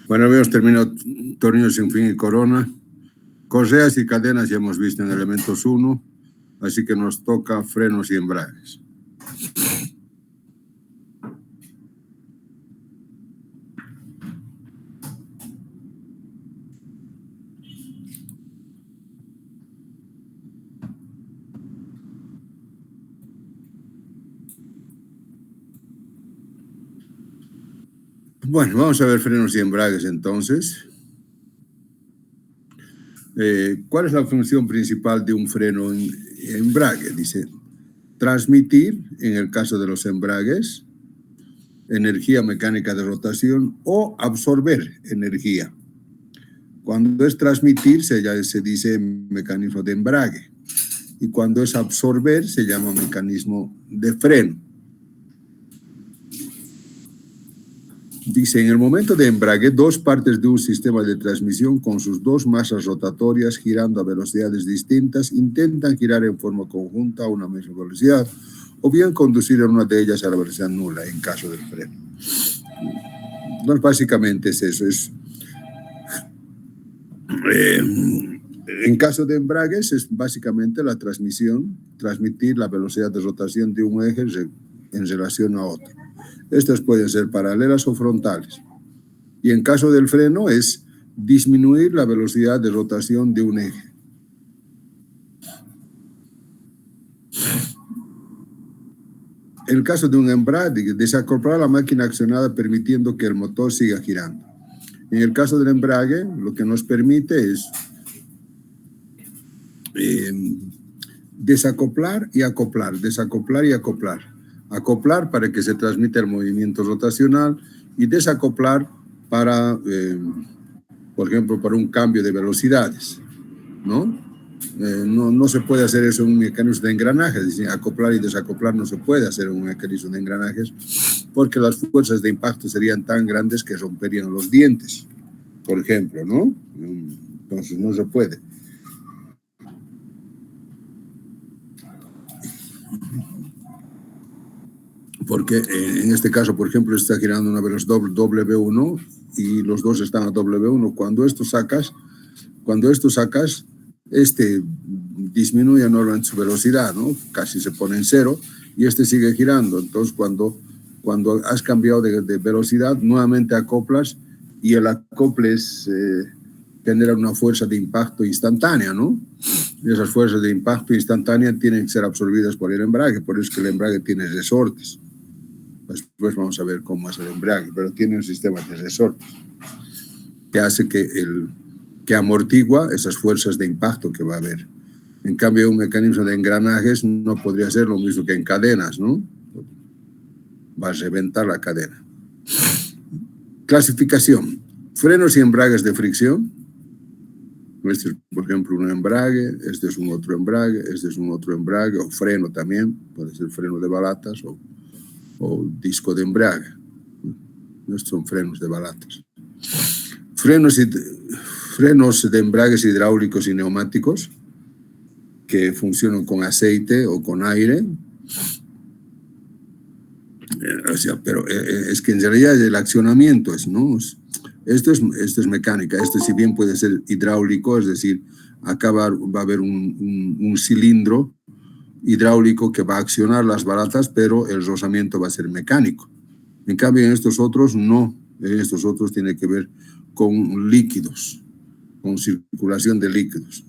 Bueno, habíamos terminado tornillos sin fin y corona. Correas y cadenas ya hemos visto en elementos 1, así que nos toca frenos y embragues. Bueno, vamos a ver frenos y embragues entonces. ¿Cuál es la función principal de un freno en embrague? Dice, transmitir, en el caso de los embragues, energía mecánica de rotación o absorber energía. Cuando es transmitir, se dice mecanismo de embrague. Y cuando es absorber, se llama mecanismo de freno. Dice, en el momento de embrague, dos partes de un sistema de transmisión con sus dos masas rotatorias girando a velocidades distintas intentan girar en forma conjunta a una misma velocidad o bien conducir en una de ellas a la velocidad nula en caso del freno. Entonces, básicamente es eso. En caso de embragues es básicamente la transmitir la velocidad de rotación de un eje en relación a otro. Estas pueden ser paralelas o frontales. Y en caso del freno es disminuir la velocidad de rotación de un eje. En el caso de un embrague, desacoplar la máquina accionada permitiendo que el motor siga girando. En el caso del embrague, lo que nos permite es desacoplar y acoplar, desacoplar y acoplar. Acoplar para que se transmita el movimiento rotacional y desacoplar para, por ejemplo, para un cambio de velocidades, ¿no? No se puede hacer eso en un mecanismo de engranajes, es decir, acoplar y desacoplar no se puede hacer en un mecanismo de engranajes porque las fuerzas de impacto serían tan grandes que romperían los dientes, por ejemplo, ¿no? Entonces no se puede. Porque en este caso, por ejemplo, está girando una velocidad W1 y los dos están a W1. Cuando esto sacas, disminuye normalmente su velocidad, ¿no? Casi se pone en cero y este sigue girando. Entonces, cuando has cambiado de velocidad, nuevamente acoplas y el acople genera una fuerza de impacto instantánea, ¿no? Y esas fuerzas de impacto instantánea tienen que ser absorbidas por el embrague, por eso es que el embrague tiene resortes. Después vamos a ver cómo es el embrague, pero tiene un sistema de resortes que hace que amortigua esas fuerzas de impacto que va a haber. En cambio, un mecanismo de engranajes no podría ser lo mismo que en cadenas, ¿no? Va a reventar la cadena. Clasificación. Frenos y embragues de fricción. Este es, por ejemplo, un embrague, este es un otro embrague, este es un otro embrague, o freno también, puede ser freno de balatas o disco de embrague. Estos son frenos de balatas. Frenos de embragues hidráulicos y neumáticos que funcionan con aceite o con aire. O sea, pero es que en realidad el accionamiento ¿no? Esto es mecánica. Esto si bien puede ser hidráulico, es decir, acá va a haber un cilindro hidráulico que va a accionar las balatas, pero el rozamiento va a ser mecánico. En cambio, en estos otros no. En estos otros tiene que ver con líquidos, con circulación de líquidos.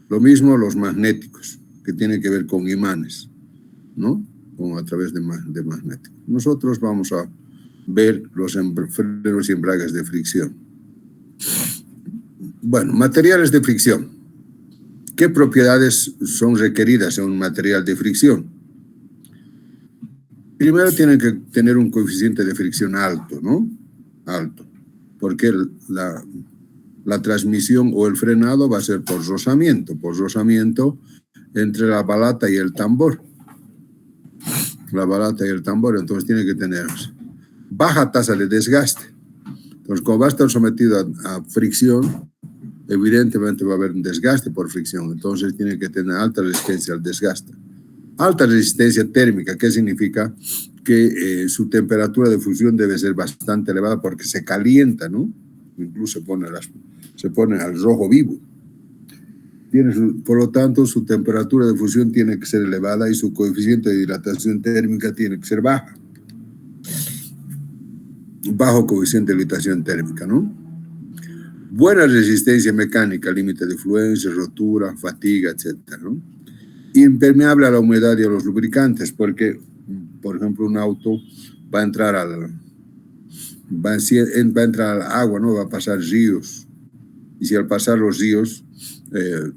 Lo mismo los magnéticos, que tienen que ver con imanes, ¿no? Como a través de magnéticos. Nosotros vamos a ver los frenos y embragues de fricción. Bueno, materiales de fricción. ¿Qué propiedades son requeridas en un material de fricción? Primero tienen que tener un coeficiente de fricción alto, ¿no? Alto, porque la transmisión o el frenado va a ser por rozamiento entre la balata y el tambor. La balata y el tambor, entonces tiene que tener baja tasa de desgaste. Entonces, como va a estar sometido a fricción, evidentemente va a haber un desgaste por fricción, entonces tiene que tener alta resistencia al desgaste. Alta resistencia térmica, ¿qué significa? Que su temperatura de fusión debe ser bastante elevada porque se calienta, ¿no? incluso se pone al rojo vivo. Por lo tanto, su temperatura de fusión tiene que ser elevada y su coeficiente de dilatación térmica tiene que ser baja. Bajo coeficiente de dilatación térmica, ¿no? Buena resistencia mecánica, límite de fluencia, rotura, fatiga, etcétera, ¿no? Impermeable a la humedad y a los lubricantes, porque, por ejemplo, un auto va a entrar al agua, ¿no? Va a pasar ríos. Y si al pasar los ríos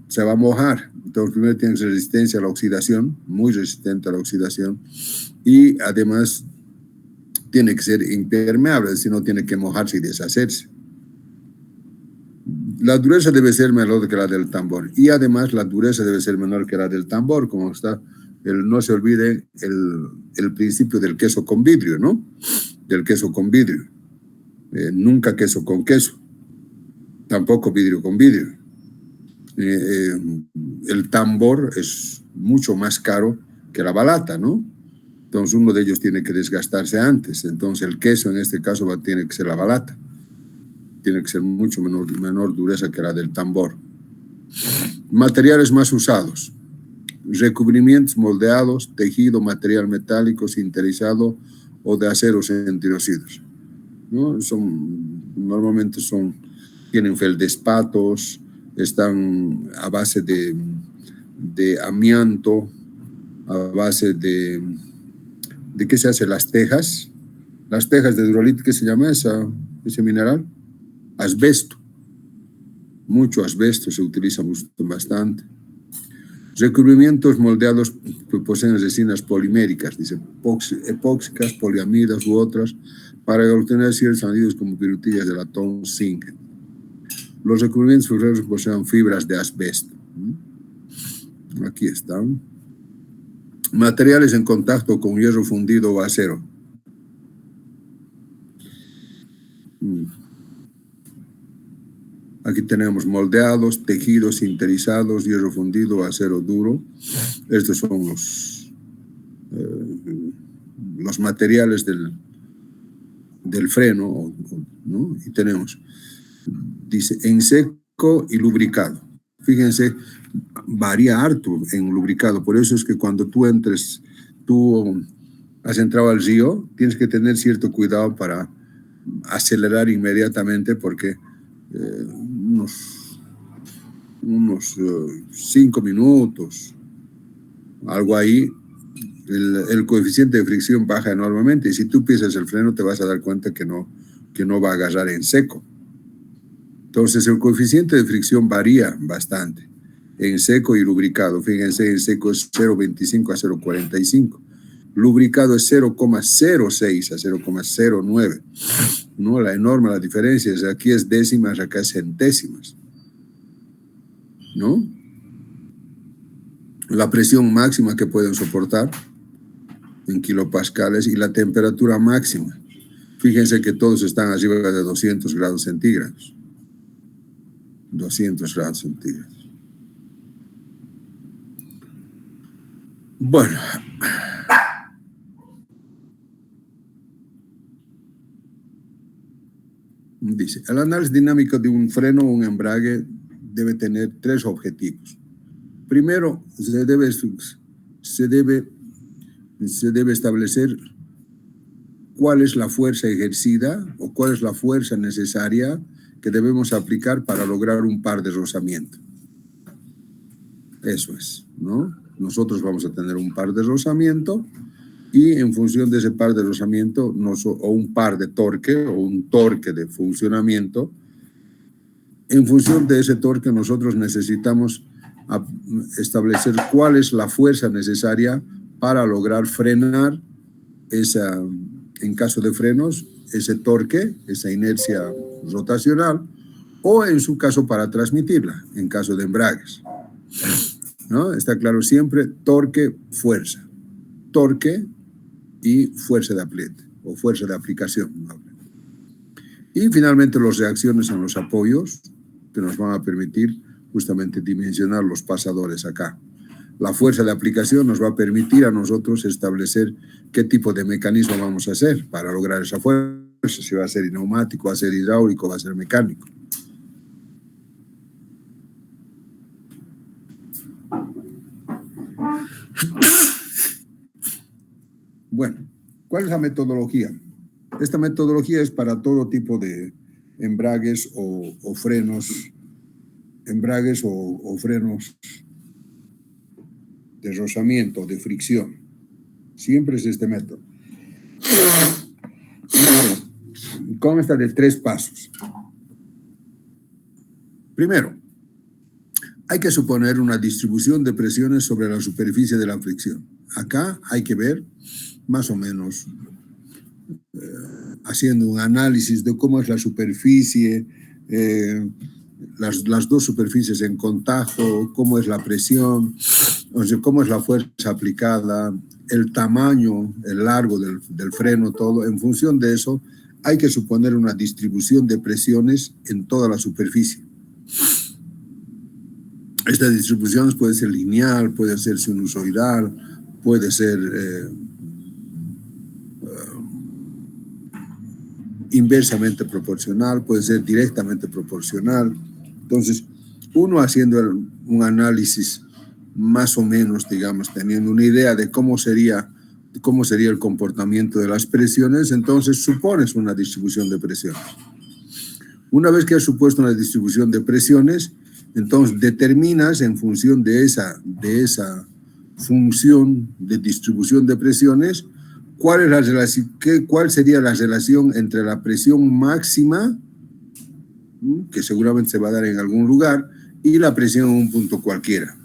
se va a mojar. Entonces, primero tiene resistencia a la oxidación, muy resistente a la oxidación. Y además tiene que ser impermeable, si no tiene que mojarse y deshacerse. La dureza debe ser menor que la del tambor. Y además la dureza debe ser menor que la del tambor, como está. No se olvide el principio del queso con vidrio, ¿no? Del queso con vidrio. Nunca queso con queso. Tampoco vidrio con vidrio. El tambor es mucho más caro que la balata, ¿no? Entonces uno de ellos tiene que desgastarse antes. Entonces el queso en este caso tiene que ser la balata. Tiene que ser mucho menor dureza que la del tambor. Materiales más usados. Recubrimientos moldeados, tejido, material metálico, sinterizado o de aceros entirocidos, ¿no? Normalmente tienen feldespatos, están a base de amianto, a base ¿de qué se hace? Las tejas de hidrolito, ¿qué se llama ese mineral? Asbesto. Mucho asbesto se utiliza bastante. Recubrimientos moldeados que poseen resinas poliméricas, dice, epóxicas, poliamidas u otras, para obtener ciertos anillos como virutillas de latón, zinc. Los recubrimientos poseen fibras de asbesto. Aquí están. Materiales en contacto con hierro fundido o acero. Aquí tenemos moldeados, tejidos, sinterizados, hierro fundido, acero duro. Estos son los materiales del freno, ¿no? Y tenemos, dice, en seco y lubricado. Fíjense, varía harto en lubricado. Por eso es que cuando tú has entrado al río, tienes que tener cierto cuidado para acelerar inmediatamente porque unos 5 minutos, algo ahí, el coeficiente de fricción baja enormemente y si tú pisas el freno te vas a dar cuenta que no va a agarrar en seco. Entonces el coeficiente de fricción varía bastante en seco y lubricado. Fíjense, en seco es 0,25 a 0,45. Lubricado es 0,06 a 0,09. ¿No? La diferencia es aquí es décimas, acá es centésimas, ¿no? La presión máxima que pueden soportar en kilopascales y la temperatura máxima. Fíjense que todos están arriba de 200 grados centígrados. 200 grados centígrados. Bueno. Dice, el análisis dinámico de un freno o un embrague debe tener 3 objetivos. Primero, se debe establecer cuál es la fuerza ejercida o cuál es la fuerza necesaria que debemos aplicar para lograr un par de rozamiento. Eso es, ¿no? Nosotros vamos a tener un par de rozamiento y en función de ese par de rozamiento o un par de torque o un torque de funcionamiento, en función de ese torque nosotros necesitamos establecer cuál es la fuerza necesaria para lograr frenar en caso de frenos, ese torque, esa inercia rotacional, o en su caso para transmitirla, en caso de embragues, ¿no? Está claro siempre torque, fuerza, torque y fuerza de apriete o fuerza de aplicación. Y finalmente las reacciones en los apoyos que nos van a permitir justamente dimensionar los pasadores acá. La fuerza de aplicación nos va a permitir a nosotros establecer qué tipo de mecanismo vamos a hacer para lograr esa fuerza. fuerza, si va a ser neumático, va a ser hidráulico, va a ser mecánico. Bueno, ¿cuál es la metodología? Esta metodología es para todo tipo de embragues o frenos, embragues o frenos de rozamiento, de fricción. Siempre es este método. Consta de 3 pasos. Primero, hay que suponer una distribución de presiones sobre la superficie de la fricción. Acá hay que ver, más o menos, haciendo un análisis de cómo es la superficie, las dos superficies en contacto, cómo es la presión, o sea, cómo es la fuerza aplicada, el tamaño, el largo del freno, todo. En función de eso, hay que suponer una distribución de presiones en toda la superficie. Esta distribución puede ser lineal, puede ser sinusoidal, puede ser inversamente proporcional, puede ser directamente proporcional. Entonces, uno haciendo un análisis más o menos, digamos, teniendo una idea de cómo sería el comportamiento de las presiones, entonces supones una distribución de presiones. Una vez que has supuesto una distribución de presiones, entonces determinas en función de esa función de distribución de presiones, cuál sería la relación entre la presión máxima, que seguramente se va a dar en algún lugar, y la presión en un punto cualquiera.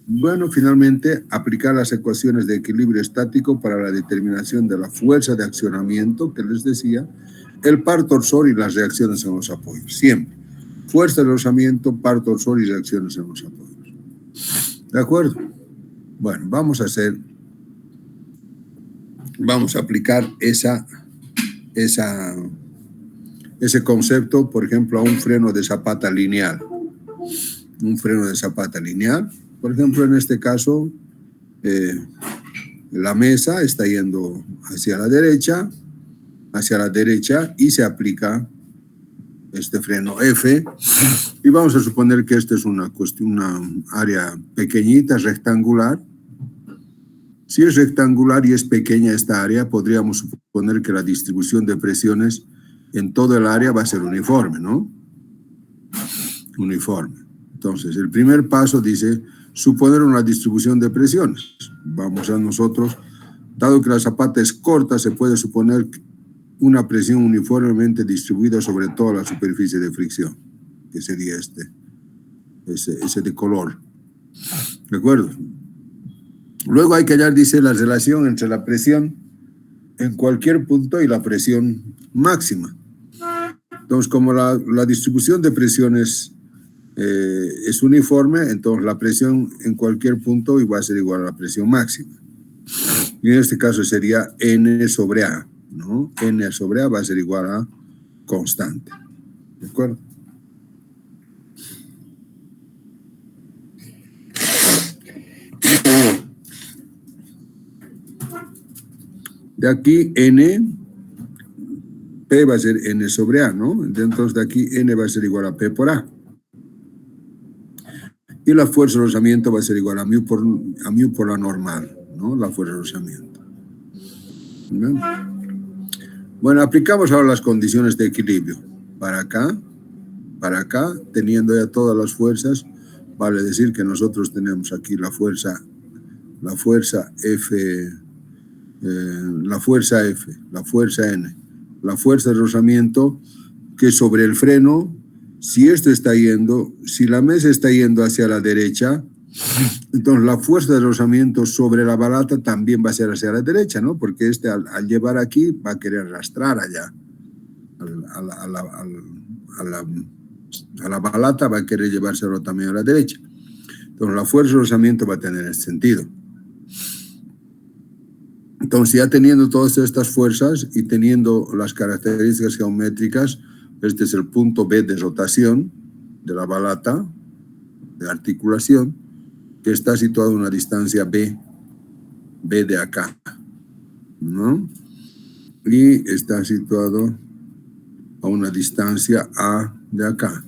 Bueno, finalmente, aplicar las ecuaciones de equilibrio estático para la determinación de la fuerza de accionamiento, que les decía, el par torsor y las reacciones en los apoyos. Siempre. Fuerza de rozamiento, par torsor y reacciones en los apoyos. ¿De acuerdo? Bueno, vamos a aplicar ese concepto, por ejemplo, a un freno de zapata lineal. Un freno de zapata lineal. Por ejemplo, en este caso, la mesa está yendo hacia la derecha y se aplica este freno F. Y vamos a suponer que esta es una área pequeñita, rectangular. Si es rectangular y es pequeña esta área, podríamos suponer que la distribución de presiones en todo el área va a ser uniforme, ¿no? Uniforme. Entonces, el primer paso dice suponer una distribución de presiones. Vamos a nosotros, dado que la zapata es corta, se puede suponer una presión uniformemente distribuida sobre toda la superficie de fricción, que sería ese de color. ¿De acuerdo? Luego hay que hallar, dice, la relación entre la presión en cualquier punto y la presión máxima. Entonces, como la distribución de presiones es uniforme, entonces la presión en cualquier punto va a ser igual a la presión máxima. Y en este caso sería N sobre A, ¿no? N sobre A va a ser igual a constante. ¿De acuerdo? De aquí N, P va a ser N sobre A, ¿no? Entonces de aquí N va a ser igual a P por A. Y la fuerza de rozamiento va a ser igual a mu por la normal, ¿no? La fuerza de rozamiento. ¿Bien? Bueno, aplicamos ahora las condiciones de equilibrio. Para acá, teniendo ya todas las fuerzas, vale decir que nosotros tenemos aquí la fuerza F, la fuerza N, la fuerza de rozamiento, que sobre el freno, si la mesa está yendo hacia la derecha, entonces la fuerza de rozamiento sobre la balata también va a ser hacia la derecha, ¿no? Porque al llevar aquí va a querer arrastrar allá. A la balata va a querer llevárselo también a la derecha. Entonces la fuerza de rozamiento va a tener este sentido. Entonces, ya teniendo todas estas fuerzas y teniendo las características geométricas, este es el punto B de rotación de la balata, de articulación, que está situado a una distancia B de acá. ¿no? Y está situado a una distancia A de acá.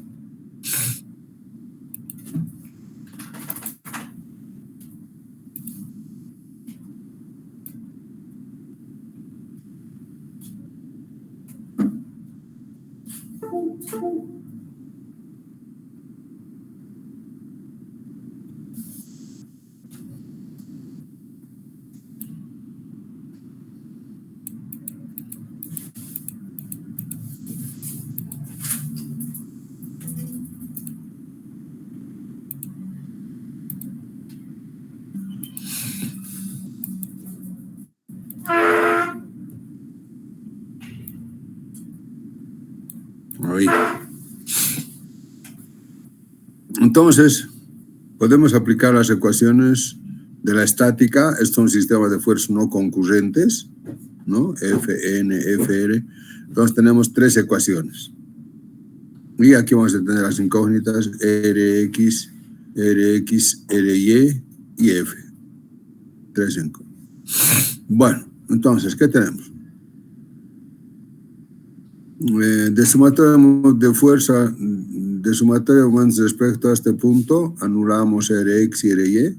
Ahí. Entonces, podemos aplicar las ecuaciones de la estática. Estos son sistemas de fuerzas no concurrentes, ¿no? F, N, F, R. Entonces tenemos tres ecuaciones. Y aquí vamos a tener las incógnitas Rx, Rx, Ry y F. Tres incógnitas. Bueno, entonces, ¿qué tenemos? De sumatorio de fuerza, de sumatorio de momentos respecto a este punto, anulamos Rx y Ry.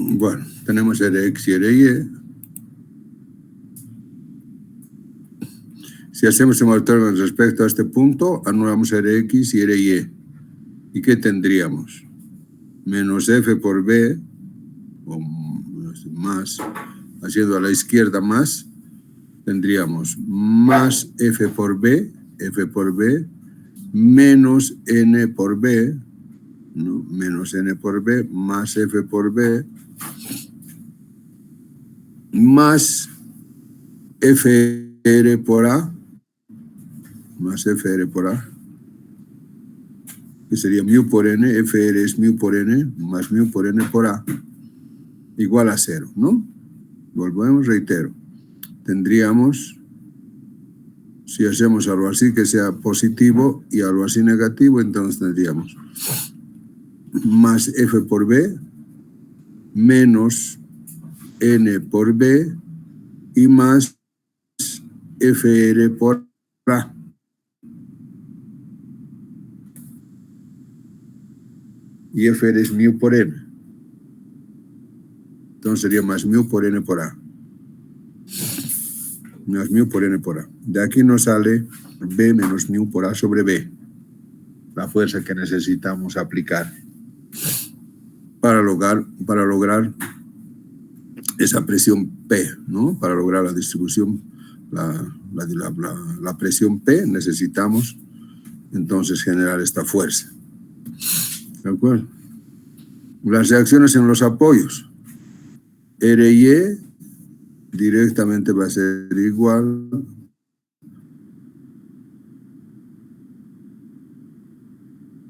Bueno, tenemos Rx y Ry. Si hacemos sumatorio respecto a este punto, anulamos Rx y Ry. ¿Y qué tendríamos? Menos F por B, o más, haciendo a la izquierda más, tendríamos más F por B, menos N por B, ¿no? Menos N por B, más F por B, más FR por A, más FR por A, que sería mu por N, FR es mu por N, más mu por N por A, igual a 0, ¿no? Volvemos, reitero. Tendríamos, si hacemos algo así que sea positivo y algo así negativo, entonces tendríamos más F por B, menos N por B y más FR por A. Y FR es mu por N. Entonces sería más mu por N por A. Más mu por N por A. De aquí nos sale B menos mu por A sobre B. La fuerza que necesitamos aplicar para lograr esa presión P, ¿no? Para lograr la distribución, la presión P, necesitamos entonces generar esta fuerza. ¿De acuerdo? Las reacciones en los apoyos. RY directamente va a ser igual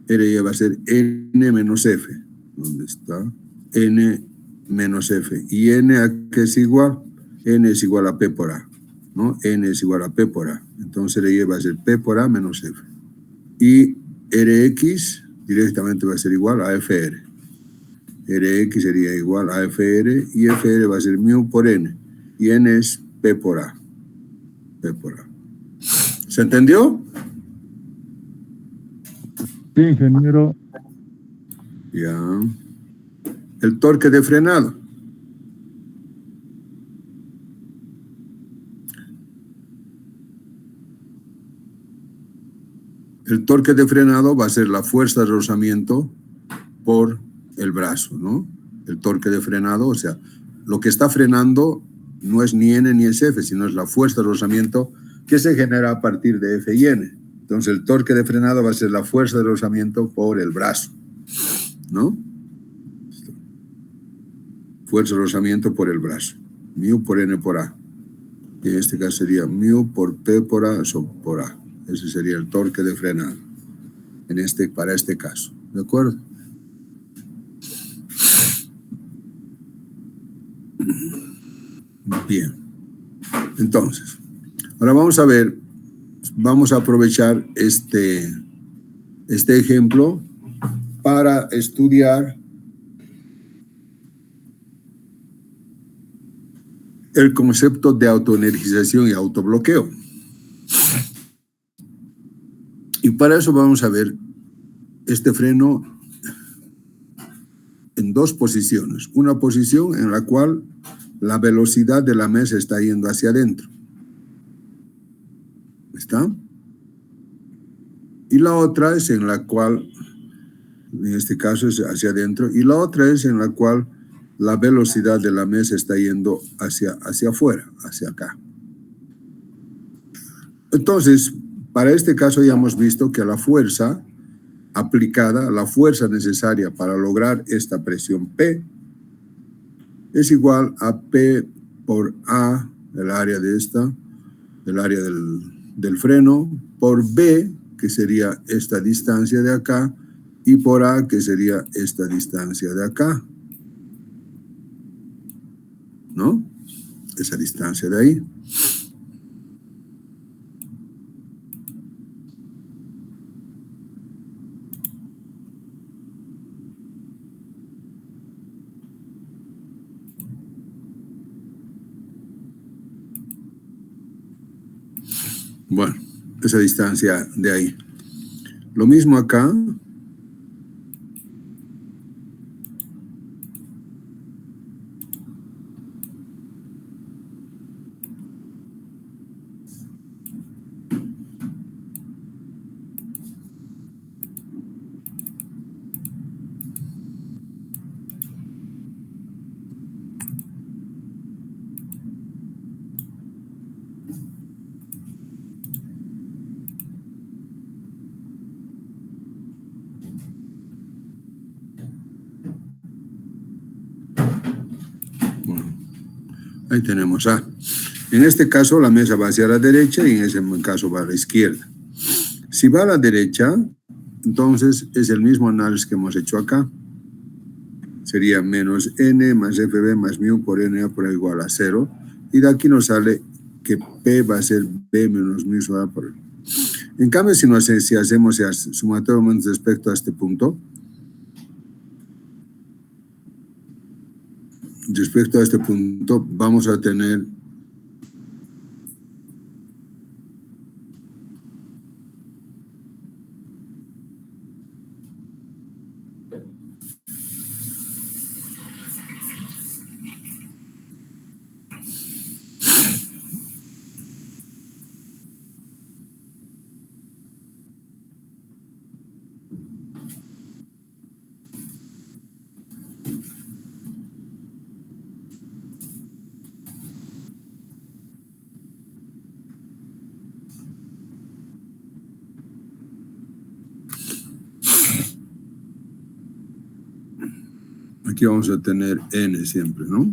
RY va a ser N menos F. ¿Dónde está? N menos F. ¿Y N a qué es igual? N es igual a P por A, ¿no? N es igual a P por A. Entonces RY va a ser P por A menos F. Y Rx directamente va a ser igual a FR. Rx sería igual a FR y FR va a ser mu por N. Y N es P por A. P por A. ¿Se entendió? Sí, ingeniero. Ya. El torque de frenado. El torque de frenado va a ser la fuerza de rozamiento por el brazo, ¿no? El torque de frenado, o sea, lo que está frenando no es ni N ni es F, sino es la fuerza de rozamiento que se genera a partir de F y N. Entonces, el torque de frenado va a ser la fuerza de rozamiento por el brazo, ¿no? Fuerza de rozamiento por el brazo. Mu por N por A. Y en este caso sería mu por P por A por A. Ese sería el torque de frenado para este caso. ¿De acuerdo? Bien. Entonces, ahora vamos a ver, vamos a aprovechar este ejemplo para estudiar el concepto de autoenergización y autobloqueo. Y para eso vamos a ver este freno en dos posiciones. Una posición en la cual la velocidad de la mesa está yendo hacia adentro. ¿Está? Y la otra es en la cual, en este caso es hacia adentro, y la otra es en la cual la velocidad de la mesa está yendo hacia afuera, hacia acá. Entonces, para este caso ya hemos visto que la fuerza aplicada, la fuerza necesaria para lograr esta presión P, es igual a P por A, el área de el área del freno, por B, que sería esta distancia de acá, y por A, que sería esta distancia de acá, ¿no? Esa distancia de ahí. Bueno, esa distancia de ahí. Lo mismo acá. Bueno, ahí tenemos A. En este caso la mesa va hacia la derecha y en ese caso va a la izquierda. Si va a la derecha, entonces es el mismo análisis que hemos hecho acá. Sería menos N más FB más mu por NA por A igual a 0. Y de aquí nos sale que P va a ser B menos mu sobre A por L. En cambio, si hacemos el sumatorio respecto a este punto, vamos a tener aquí vamos a tener N siempre, ¿no?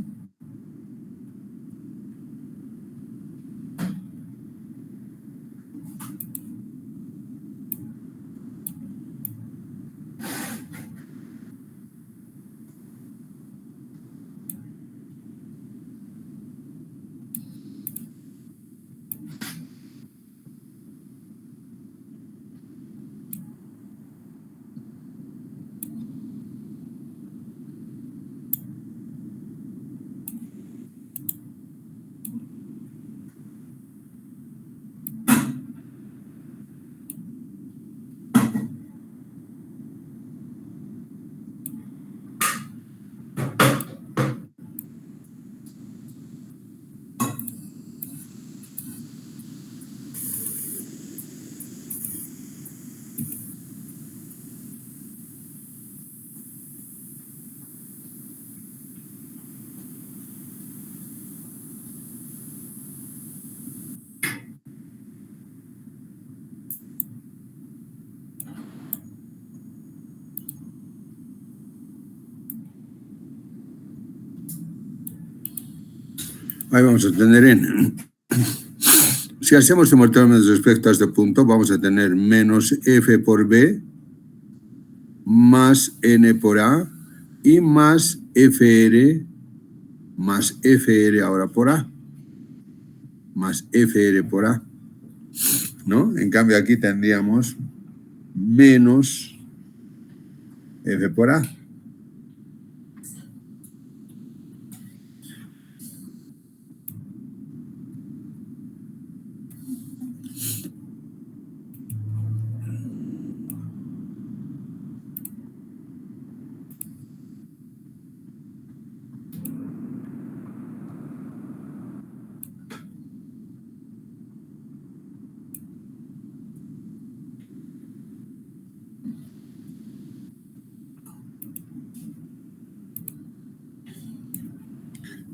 Ahí vamos a tener n. Si hacemos simultáneamente respecto a este punto, vamos a tener menos f por b más n por a y más fr ahora por a, más fr por a, ¿no? En cambio aquí tendríamos menos f por a.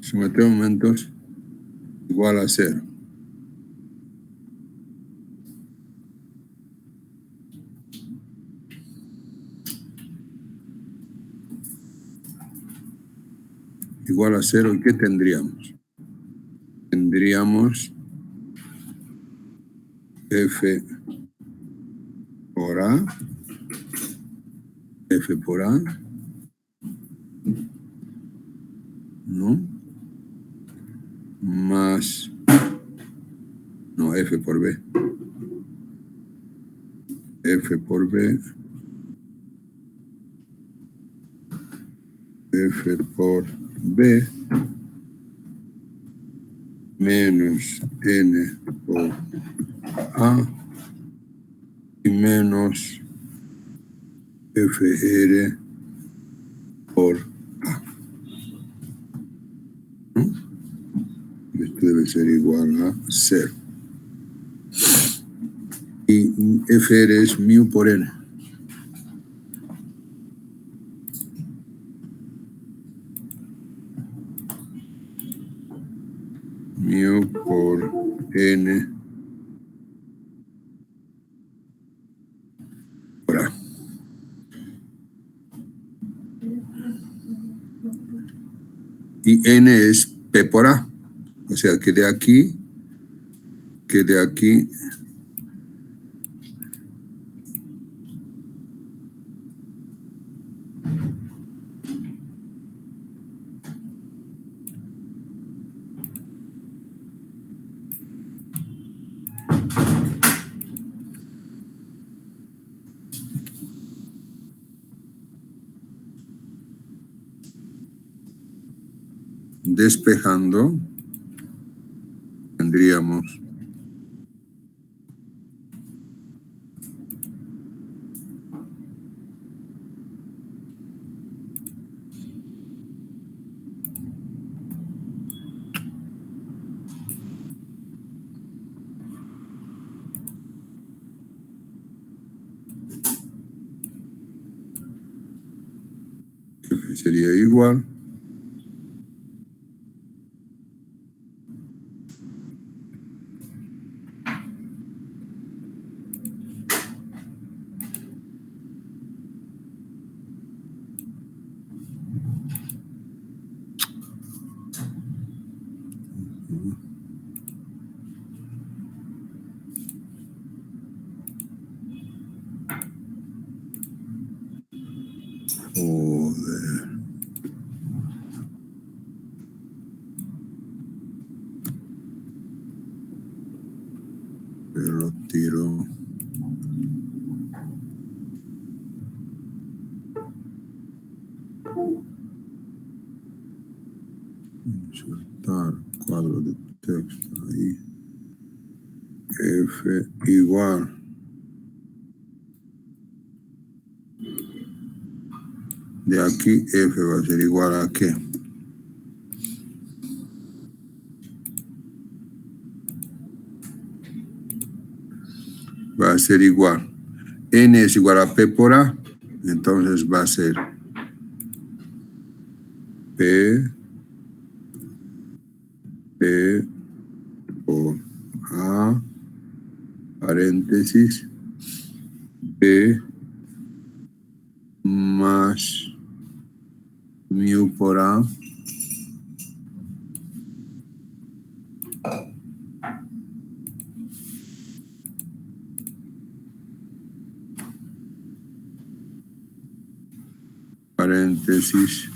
Suma de aumentos igual a 0. Igual a 0, ¿y qué tendríamos? Tendríamos f por a, ¿no? Más, no, f por b, f por b, f por b, menos n por a y menos fr por a, ¿no? Esto debe ser igual a 0. Y fr es mu por n. Mu por n por a. Y n es p por a. O sea que de aquí despejando tendríamos f sería igual joder. Pero lo tiro. Insertar cuadro de texto ahí. F igual. De aquí F va a ser igual a ¿qué? Va a ser igual. N es igual a P por A. Entonces va a ser P por A, paréntesis, P más mu por A paréntesis,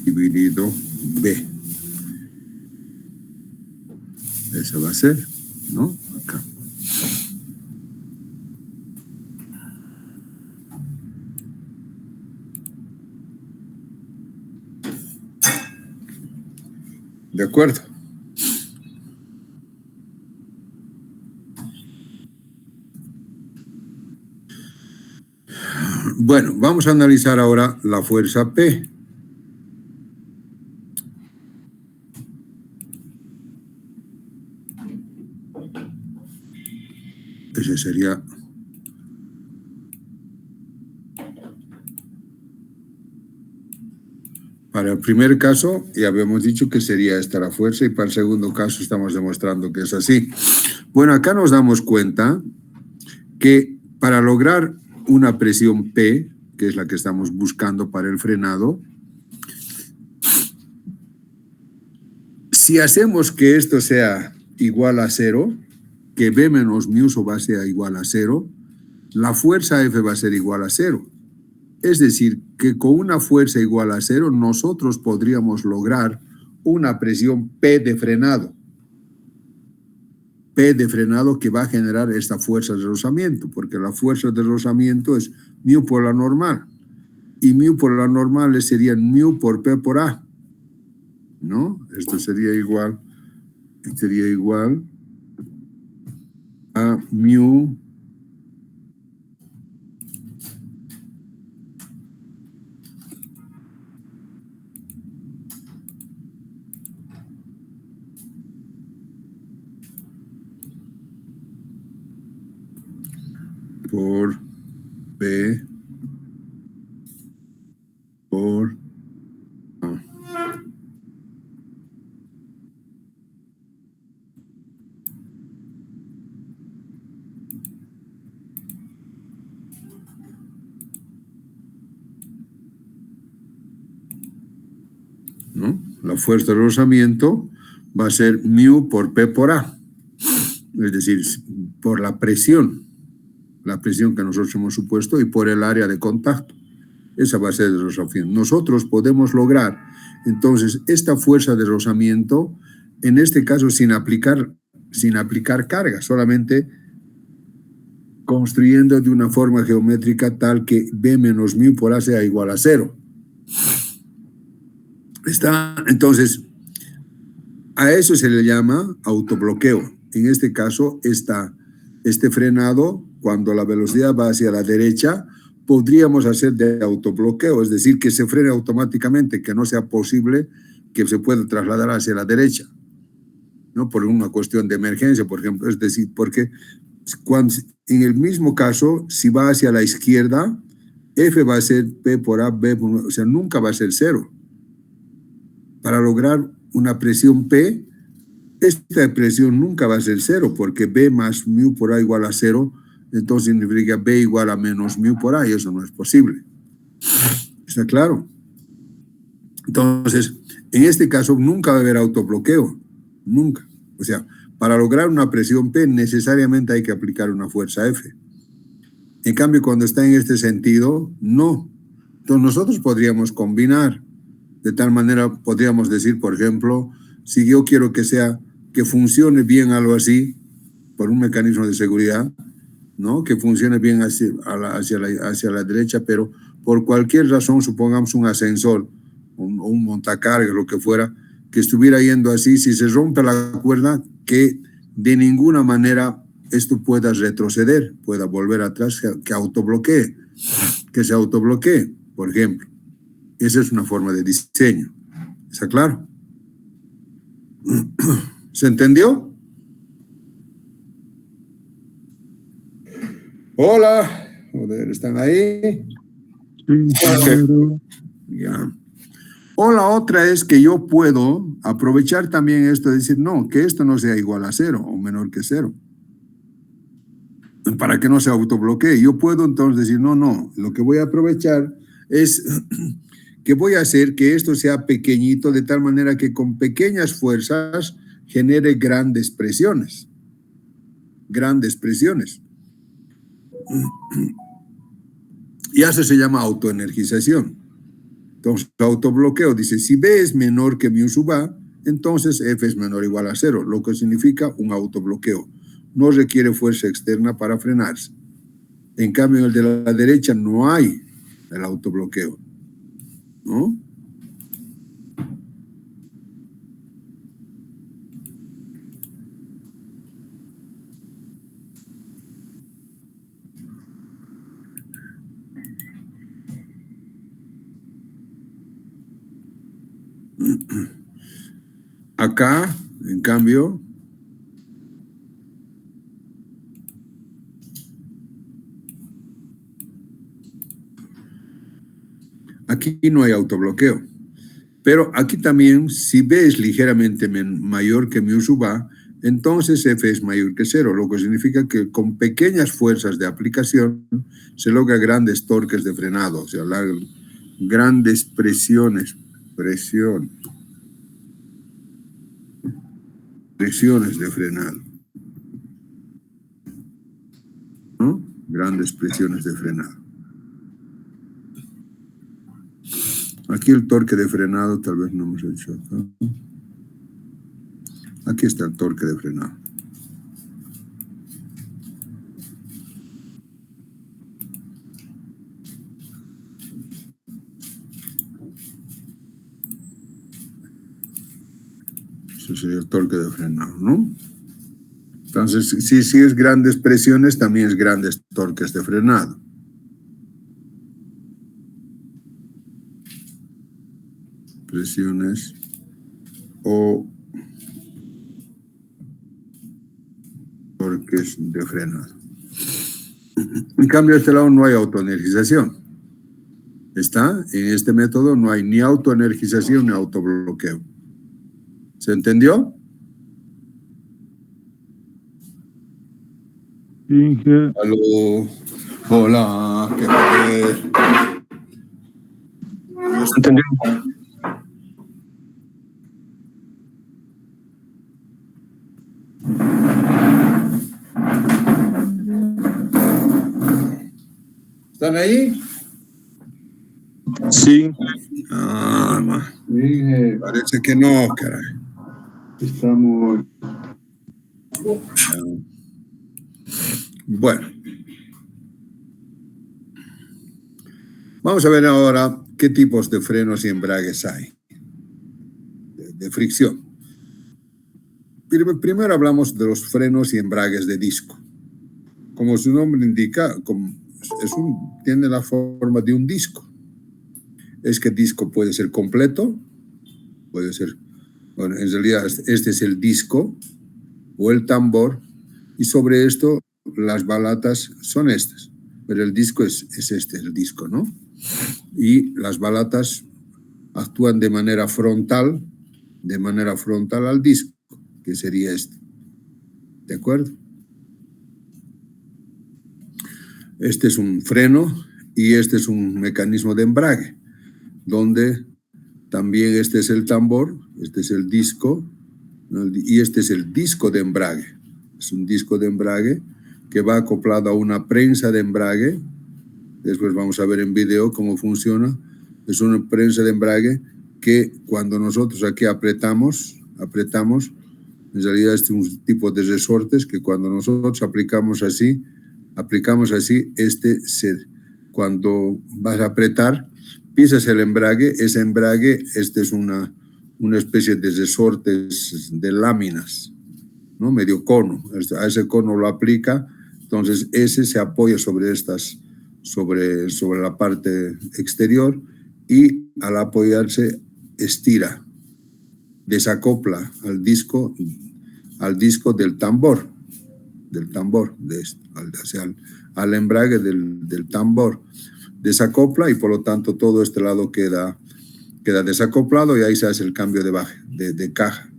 dividido B. Esa va a ser, ¿no? Acá. ¿De acuerdo? Bueno, vamos a analizar ahora la fuerza P. Ese sería para el primer caso, ya habíamos dicho que sería esta la fuerza, y para el segundo caso estamos demostrando que es así. Bueno, acá nos damos cuenta que para lograr una presión P, que es la que estamos buscando para el frenado, si hacemos que esto sea igual a 0, que B menos mu va a ser igual a 0, la fuerza F va a ser igual a 0. Es decir, que con una fuerza igual a 0, nosotros podríamos lograr una presión P de frenado. P de frenado que va a generar esta fuerza de rozamiento, porque la fuerza de rozamiento es mu por la normal. Y mu por la normal sería mu por P por A. ¿No? Esto sería igual a mu por P por A. ¿No? La fuerza de rozamiento va a ser mu por P por A, es decir, por la presión que nosotros hemos supuesto y por el área de contacto. Esa va a ser el rozamiento. Nosotros podemos lograr entonces esta fuerza de rozamiento, en este caso sin aplicar carga, solamente construyendo de una forma geométrica tal que B menos mu por A sea igual a 0. Entonces, a eso se le llama autobloqueo. En este caso, este frenado, cuando la velocidad va hacia la derecha, podríamos hacer de autobloqueo, es decir, que se frene automáticamente, que no sea posible que se pueda trasladar hacia la derecha, ¿no? Por una cuestión de emergencia, por ejemplo. Es decir, porque en el mismo caso, si va hacia la izquierda, F va a ser P por A, B por A, o sea, nunca va a ser 0. Para lograr una presión P, esta presión nunca va a ser 0, porque B más mu por A igual a 0, entonces significa B igual a menos mu por A, y eso no es posible. ¿Está claro? Entonces, en este caso nunca va a haber autobloqueo, nunca. O sea, para lograr una presión P necesariamente hay que aplicar una fuerza F. En cambio, cuando está en este sentido, no. Entonces nosotros podríamos combinar. De tal manera, podríamos decir, por ejemplo, si yo quiero que funcione bien algo así, por un mecanismo de seguridad, ¿no? Que funcione bien hacia la derecha, pero por cualquier razón, supongamos un ascensor, un montacargas, lo que fuera, que estuviera yendo así, si se rompe la cuerda, que de ninguna manera esto pueda retroceder, pueda volver atrás, que autobloquee, que se autobloquee, por ejemplo. Esa es una forma de diseño. ¿Está claro? ¿Se entendió? Hola. Joder, ¿están ahí? Sí, Ya. O la otra es que yo puedo aprovechar también esto de decir, no, que esto no sea igual a 0 o menor que 0. Para que no se autobloquee. Yo puedo entonces decir, no, lo que voy a aprovechar es que voy a hacer que esto sea pequeñito de tal manera que con pequeñas fuerzas genere grandes presiones. Grandes presiones. Y eso se llama autoenergización. Entonces, el autobloqueo dice, si B es menor que mu sub A, entonces F es menor o igual a 0, lo que significa un autobloqueo. No requiere fuerza externa para frenarse. En cambio, en el de la derecha no hay el autobloqueo, ¿no? Acá, en cambio, aquí no hay autobloqueo. Pero aquí también, si B es ligeramente mayor que mu sub A, entonces F es mayor que 0, lo que significa que con pequeñas fuerzas de aplicación se logra grandes torques de frenado, o sea, grandes presiones de frenado, ¿no? Grandes presiones de frenado. Aquí el torque de frenado tal vez no hemos hecho acá. Aquí está el torque de frenado. Ese sería el torque de frenado, ¿no? Entonces, si es grandes presiones, también es grandes torques de frenado. Presiones o torques de frenado. En cambio, de este lado no hay autoenergización. ¿Está? En este método no hay ni autoenergización ni autobloqueo. ¿Se entendió? Inge, Aló. Hola, ¿qué tal? ¿entendió? ¿Están ahí? Sí. Parece que no, caray. Estamos. Bueno. Vamos a ver ahora qué tipos de frenos y embragues hay. De fricción. Primero hablamos de los frenos y embragues de disco. Como su nombre indica, tiene la forma de un disco. Es que el disco puede ser completo, puede ser, bueno, en realidad este es el disco o el tambor, y sobre esto las balatas son estas, pero el disco es este, el disco, ¿no? Y las balatas actúan de manera frontal al disco, que sería este. ¿De acuerdo? Este es un freno y este es un mecanismo de embrague, donde también este es el tambor, este es el disco, ¿no? Y este es el disco de embrague. Es un disco de embrague que va acoplado a una prensa de embrague. Después vamos a ver en video cómo funciona. Es una prensa de embrague que cuando nosotros aquí apretamos, en realidad este es un tipo de resortes que cuando nosotros aplicamos así, cuando vas a apretar, pisas el embrague, ese embrague, este es una especie de resortes de láminas, ¿no? Medio cono, a ese cono lo aplica, entonces ese se apoya sobre sobre la parte exterior y al apoyarse estira, desacopla al disco del tambor, al embrague del tambor, desacopla y por lo tanto todo este lado queda desacoplado y ahí se hace el cambio de caja.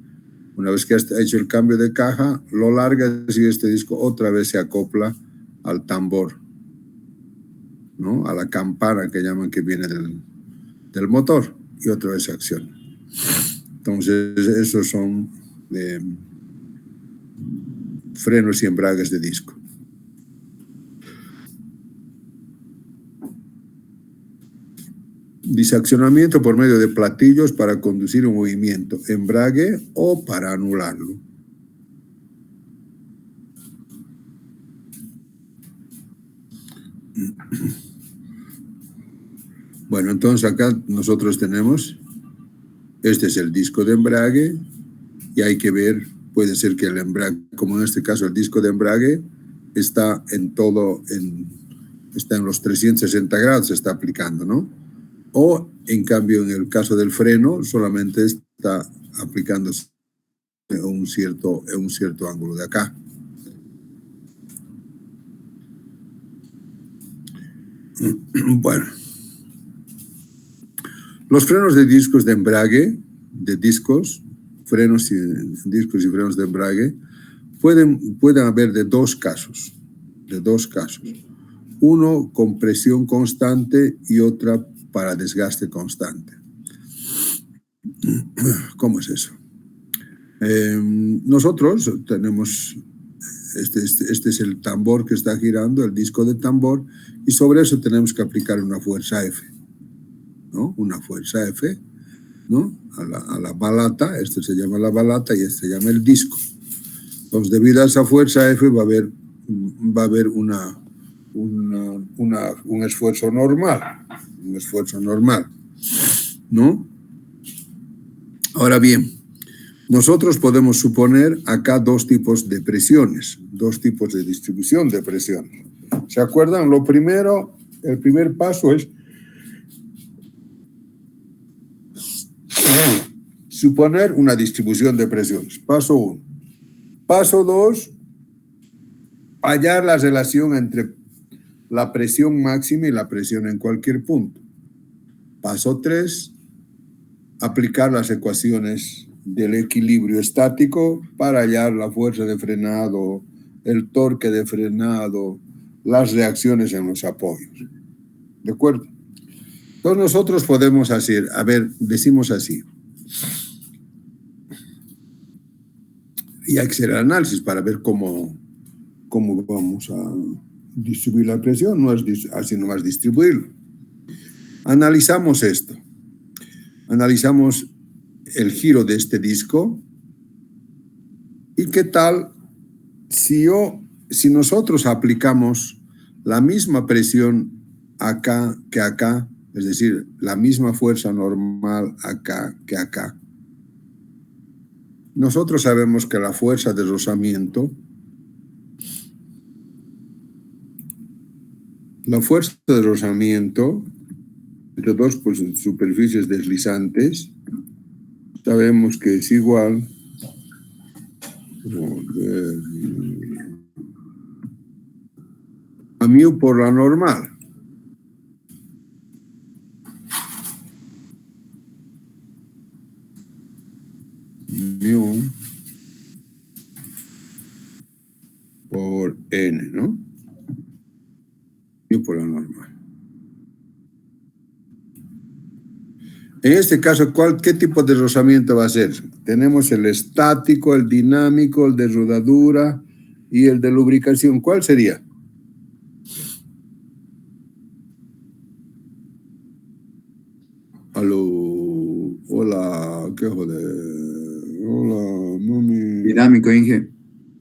Una vez que has hecho el cambio de caja, lo largas y este disco otra vez se acopla al tambor, ¿no? A la campana que llaman que viene del motor y otra vez se acciona. Entonces, esos son frenos y embragues de disco. Disaccionamiento por medio de platillos para conducir un movimiento, embrague o para anularlo. Bueno, entonces acá nosotros tenemos, este es el disco de embrague y hay que ver, puede ser que el embrague, como en este caso el disco de embrague, está en todo, está en los 360 grados, se está aplicando, ¿no? O en cambio en el caso del freno solamente está aplicándose en un cierto ángulo de acá. Bueno, los frenos de discos de embrague, discos y frenos de embrague, pueden haber de dos casos. Uno con presión constante y otra para desgaste constante. ¿Cómo es eso? Nosotros tenemos, este es el tambor que está girando, el disco de tambor, y sobre eso tenemos que aplicar una fuerza F, ¿no? Una fuerza F, ¿no? A la balata, este se llama la balata y este se llama el disco. Entonces, debido a esa fuerza F va a haber un esfuerzo normal, ¿no? Ahora bien, nosotros podemos suponer acá dos tipos de presiones, dos tipos de distribución de presiones. ¿Se acuerdan? Lo primero, el primer paso es suponer una distribución de presiones. Paso 1. Paso 2, hallar la relación entre la presión máxima y la presión en cualquier punto. Paso 3, aplicar las ecuaciones del equilibrio estático para hallar la fuerza de frenado, el torque de frenado, las reacciones en los apoyos. ¿De acuerdo? Entonces nosotros podemos hacer, decimos así. Y hay que hacer el análisis para ver cómo vamos a distribuir la presión, no es así nomás distribuirlo. Analizamos esto. Analizamos el giro de este disco y qué tal si nosotros aplicamos la misma presión acá que acá, es decir, la misma fuerza normal acá que acá. Nosotros sabemos que la fuerza de rozamiento, entre dos superficies deslizantes, sabemos que es igual a mu por la normal. Mu por n, ¿no? Mu por la normal. En este caso, ¿qué tipo de rozamiento va a ser? Tenemos el estático, el dinámico, el de rodadura y el de lubricación. ¿Cuál sería? Aló, hola, qué joder. Hola, mami. Dinámico, Inge.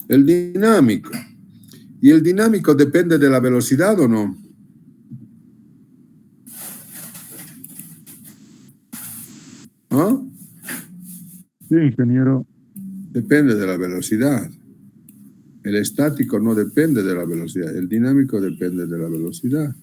El dinámico. ¿Y el dinámico depende de la velocidad o no? ¿Ah? Sí, ingeniero. Depende de la velocidad. El estático no depende de la velocidad. El dinámico depende de la velocidad.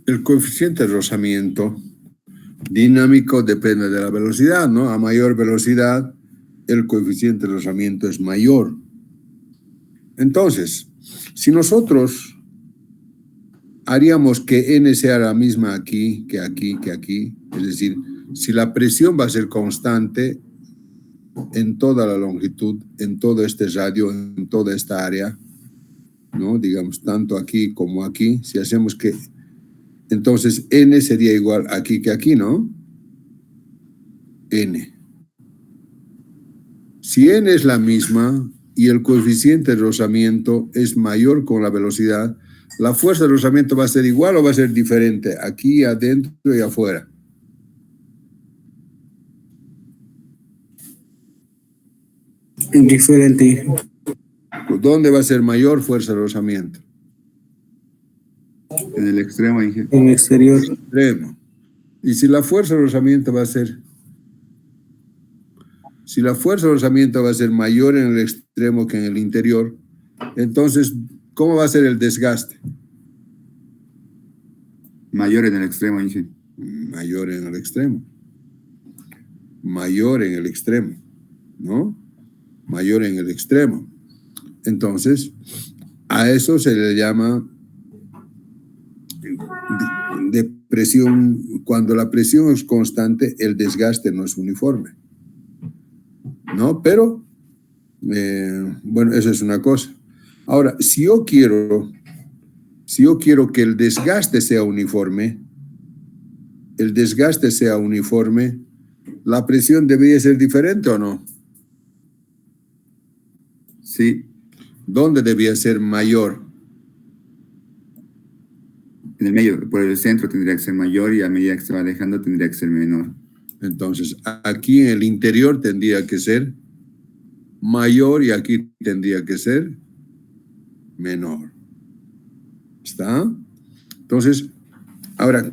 El coeficiente de rozamiento dinámico depende de la velocidad, ¿no? A mayor velocidad, el coeficiente de rozamiento es mayor. Entonces, si nosotros haríamos que n sea la misma aquí, que aquí, que aquí, es decir, si la presión va a ser constante en toda la longitud, en todo este radio, en toda esta área, ¿no? Digamos, tanto aquí como aquí, si hacemos que, entonces n sería igual aquí que aquí, ¿no? N. Si n es la misma y el coeficiente de rozamiento es mayor con la velocidad, ¿la fuerza de rozamiento va a ser igual o va a ser diferente? Aquí, adentro y afuera. Diferente. ¿Dónde va a ser mayor fuerza de rozamiento? En el extremo, Inge. En exterior. Extremo. Y si la fuerza de rozamiento va a ser... Si la fuerza de rozamiento va a ser mayor en el extremo que en el interior, entonces, ¿cómo va a ser el desgaste? Mayor en el extremo, Inge. Mayor en el extremo. Mayor en el extremo, ¿no? Mayor en el extremo. Entonces, a eso se le llama de presión. Cuando la presión es constante, el desgaste no es uniforme, ¿no? Pero, bueno, eso es una cosa. Ahora, si yo quiero que el desgaste sea uniforme, ¿la presión debería ser diferente o no? Sí. ¿Dónde debía ser mayor? En el medio, por el centro tendría que ser mayor y a medida que se va alejando tendría que ser menor. Entonces, aquí en el interior tendría que ser mayor y aquí tendría que ser menor. ¿Está? Entonces, ahora,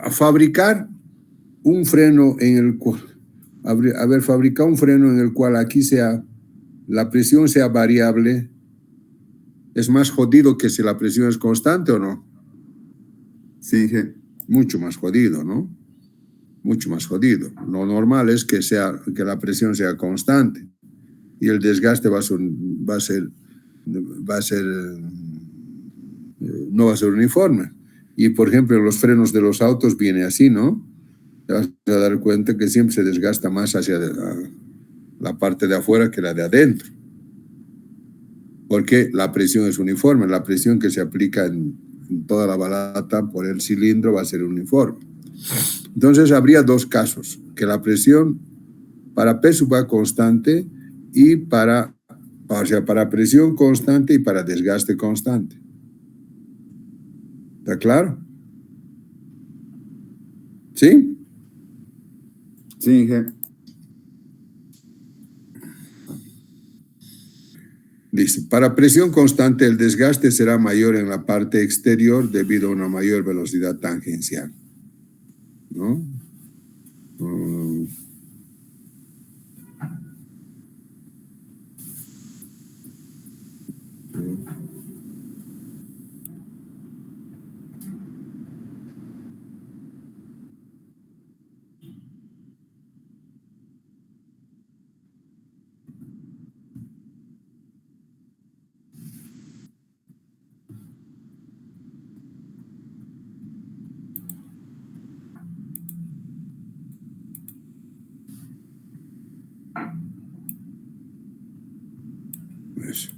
fabricar un freno en el cual, fabricar un freno en el cual aquí la presión sea variable, ¿es más jodido que si la presión es constante o no? Sí, Inge. Mucho más jodido, ¿no? Mucho más jodido. Lo normal es que la presión sea constante y el desgaste no va a ser uniforme. Y por ejemplo, los frenos de los autos viene así, ¿no? Te vas a dar cuenta que siempre se desgasta más hacia la parte de afuera que la de adentro. Porque la presión es uniforme, la presión que se aplica en toda la balata por el cilindro va a ser uniforme. Entonces habría dos casos, que la presión para P sub A constante y para presión constante y para desgaste constante. ¿Está claro? ¿Sí? Sí, Inge. Dice, para presión constante el desgaste será mayor en la parte exterior debido a una mayor velocidad tangencial, ¿no? Eso.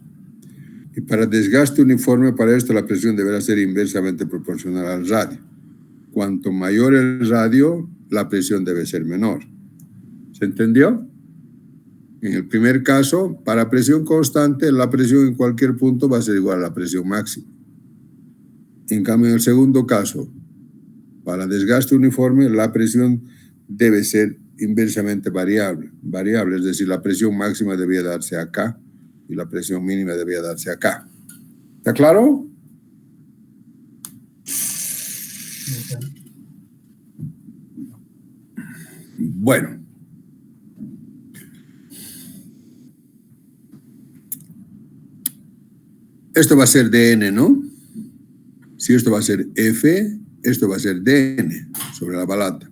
Y para desgaste uniforme, para esto la presión deberá ser inversamente proporcional al radio. Cuanto mayor el radio, la presión debe ser menor. ¿Se entendió? En el primer caso, para presión constante, la presión en cualquier punto va a ser igual a la presión máxima. En cambio, en el segundo caso, para desgaste uniforme, la presión debe ser inversamente variable, es decir, la presión máxima debía darse acá y la presión mínima debía darse acá. ¿Está claro? Bueno. Esto va a ser dn, ¿no? Si esto va a ser F, esto va a ser DN sobre la balata.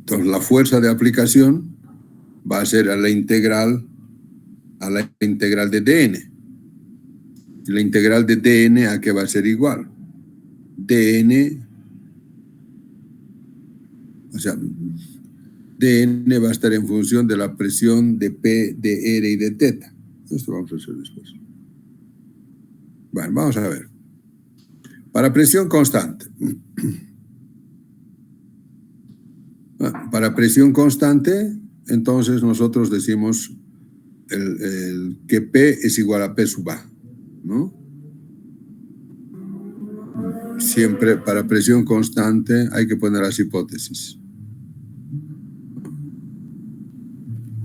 Entonces la fuerza de aplicación va a ser a la integral de DN. Y la integral de DN a qué va a ser igual. DN, o sea, DN va a estar en función de la presión de P, de R y de teta. Esto vamos a hacer después. Bueno, vamos a ver. Para presión constante. Para presión constante, entonces nosotros decimos que P es igual a P sub A, ¿no? Siempre para presión constante hay que poner las hipótesis.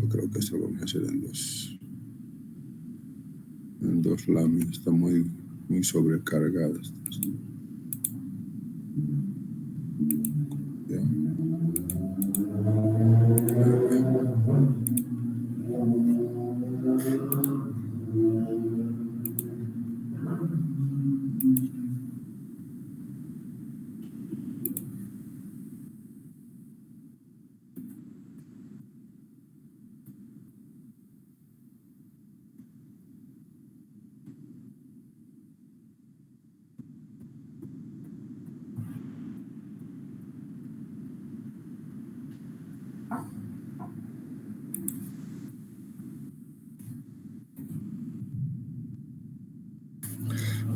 Yo creo que esto lo vamos a hacer en dos láminas, están muy sobrecargadas.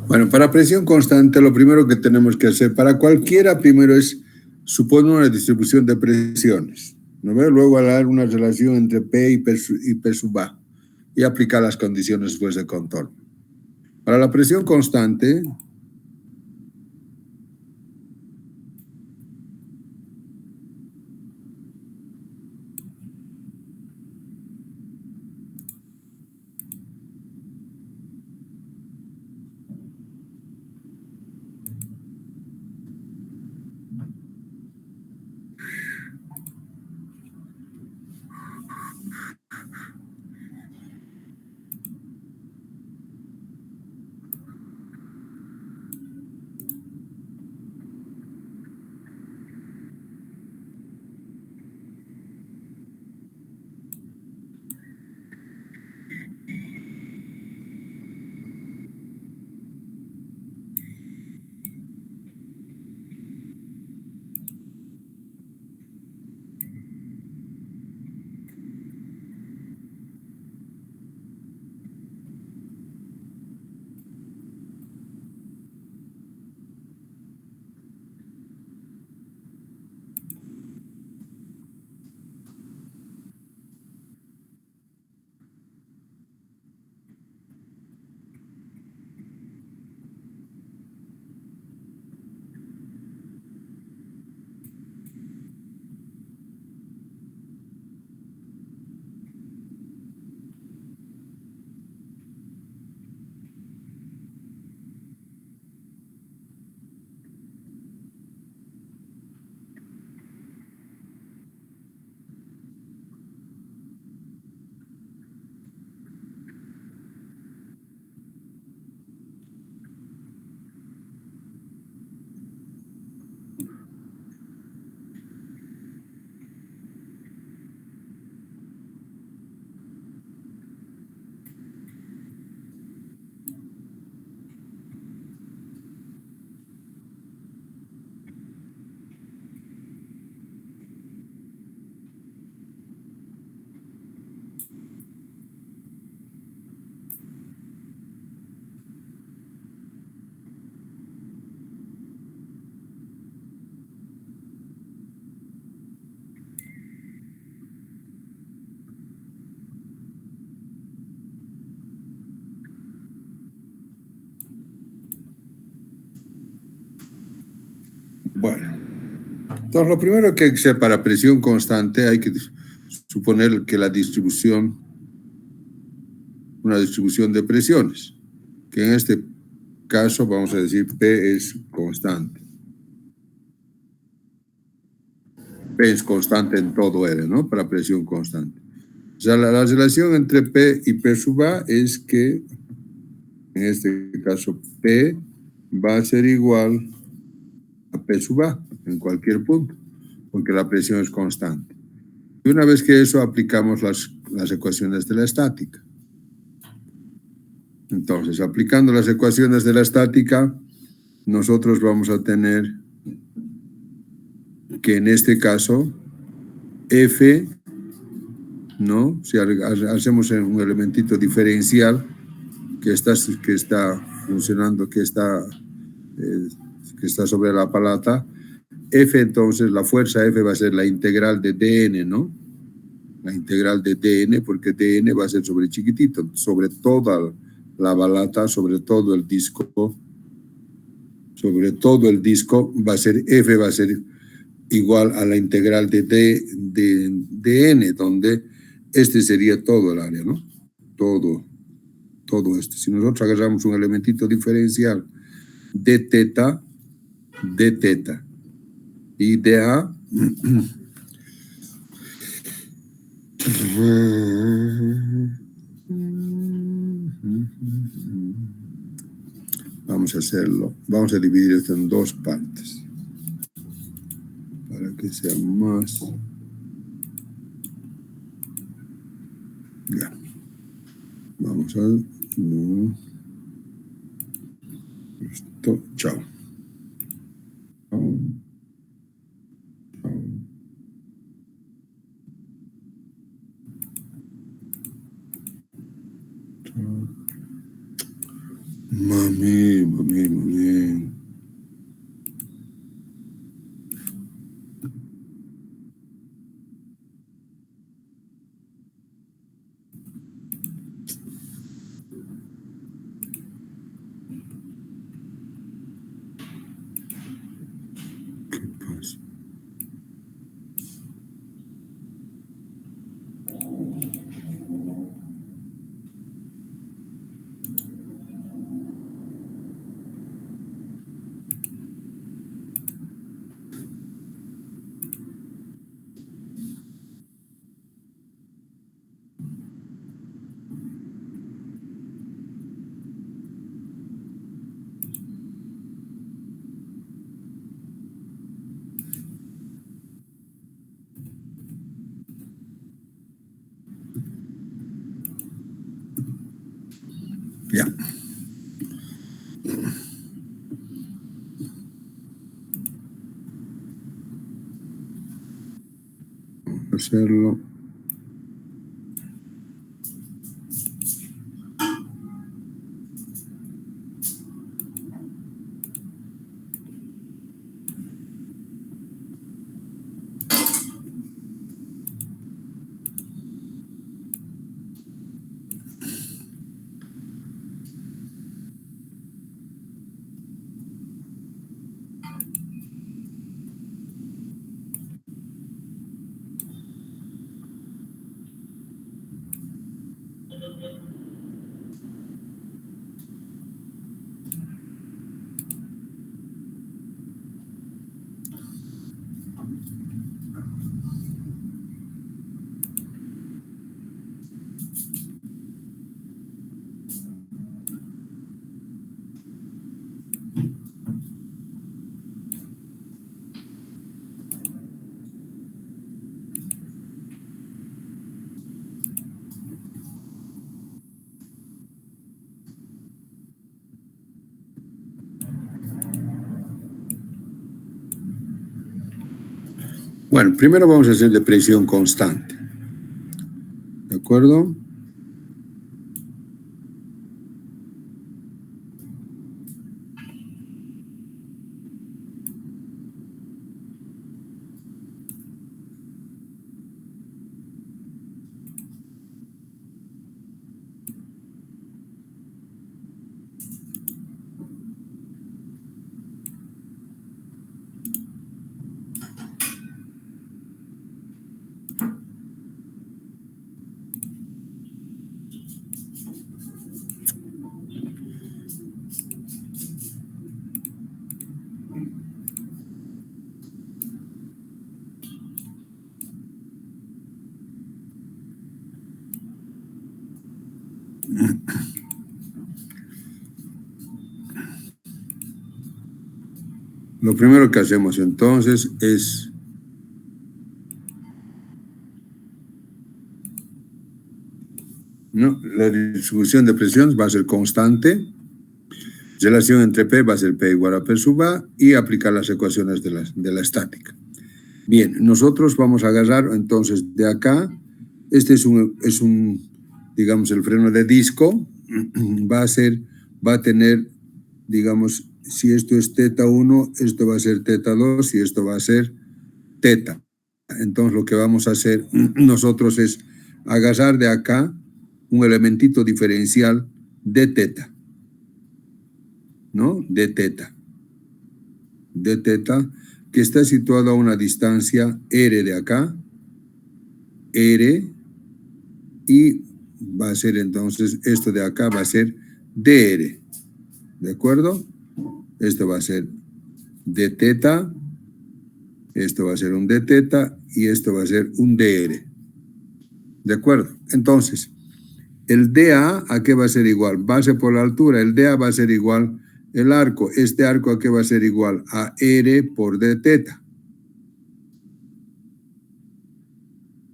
Bueno, para presión constante lo primero que tenemos que hacer para cualquiera primero es suponer una distribución de presiones, ¿no? Luego dar una relación entre P y P sub A y aplicar las condiciones después de contorno. Para la presión constante, bueno, entonces lo primero que hay que hacer para presión constante hay que suponer que una distribución de presiones, que en este caso vamos a decir P es constante. P es constante en todo R, ¿no? Para presión constante. O sea, la relación entre P y P sub A es que En este caso, P va a ser igual a P sub A en cualquier punto, porque la presión es constante. Y una vez que eso, aplicamos las ecuaciones de la estática. Entonces, aplicando las ecuaciones de la estática, nosotros vamos a tener que en este caso, F, ¿no? Si hacemos un elementito diferencial que está funcionando, que está sobre la palata, F, entonces la fuerza F va a ser la integral de dn, ¿no? La integral de dn, porque dn va a ser sobre chiquitito, sobre toda la balata, sobre todo el disco, va a ser F, va a ser igual a la integral de dn, donde este sería todo el área, ¿no? Todo esto. Si nosotros agarramos un elementito diferencial de teta y de A, vamos a hacerlo, vamos a dividir esto en dos partes para que sea más. Ya. Vamos a esto, chao. Mami. ¿Qué pasa? Ya. Vamos a hacerlo. Bueno, primero vamos a hacer de presión constante. ¿De acuerdo? Lo primero que hacemos entonces es la distribución de presión va a ser constante, relación entre P va a ser P igual a P sub A y aplicar las ecuaciones de la estática. Bien, nosotros vamos a agarrar entonces de acá, este es un digamos, el freno de disco, va a tener, digamos, si esto es teta 1, esto va a ser teta 2 y esto va a ser teta. Entonces lo que vamos a hacer nosotros es agarrar de acá un elementito diferencial de teta, ¿no? De teta, que está situado a una distancia r de acá, r, y va a ser entonces, esto de acá va a ser dr, ¿de acuerdo? Esto va a ser d teta, esto va a ser un d teta y esto va a ser un dr, ¿de acuerdo? Entonces, el dA, ¿a qué va a ser igual? Base por la altura, el dA va a ser igual el arco. Este arco, ¿a qué va a ser igual? A R por d teta,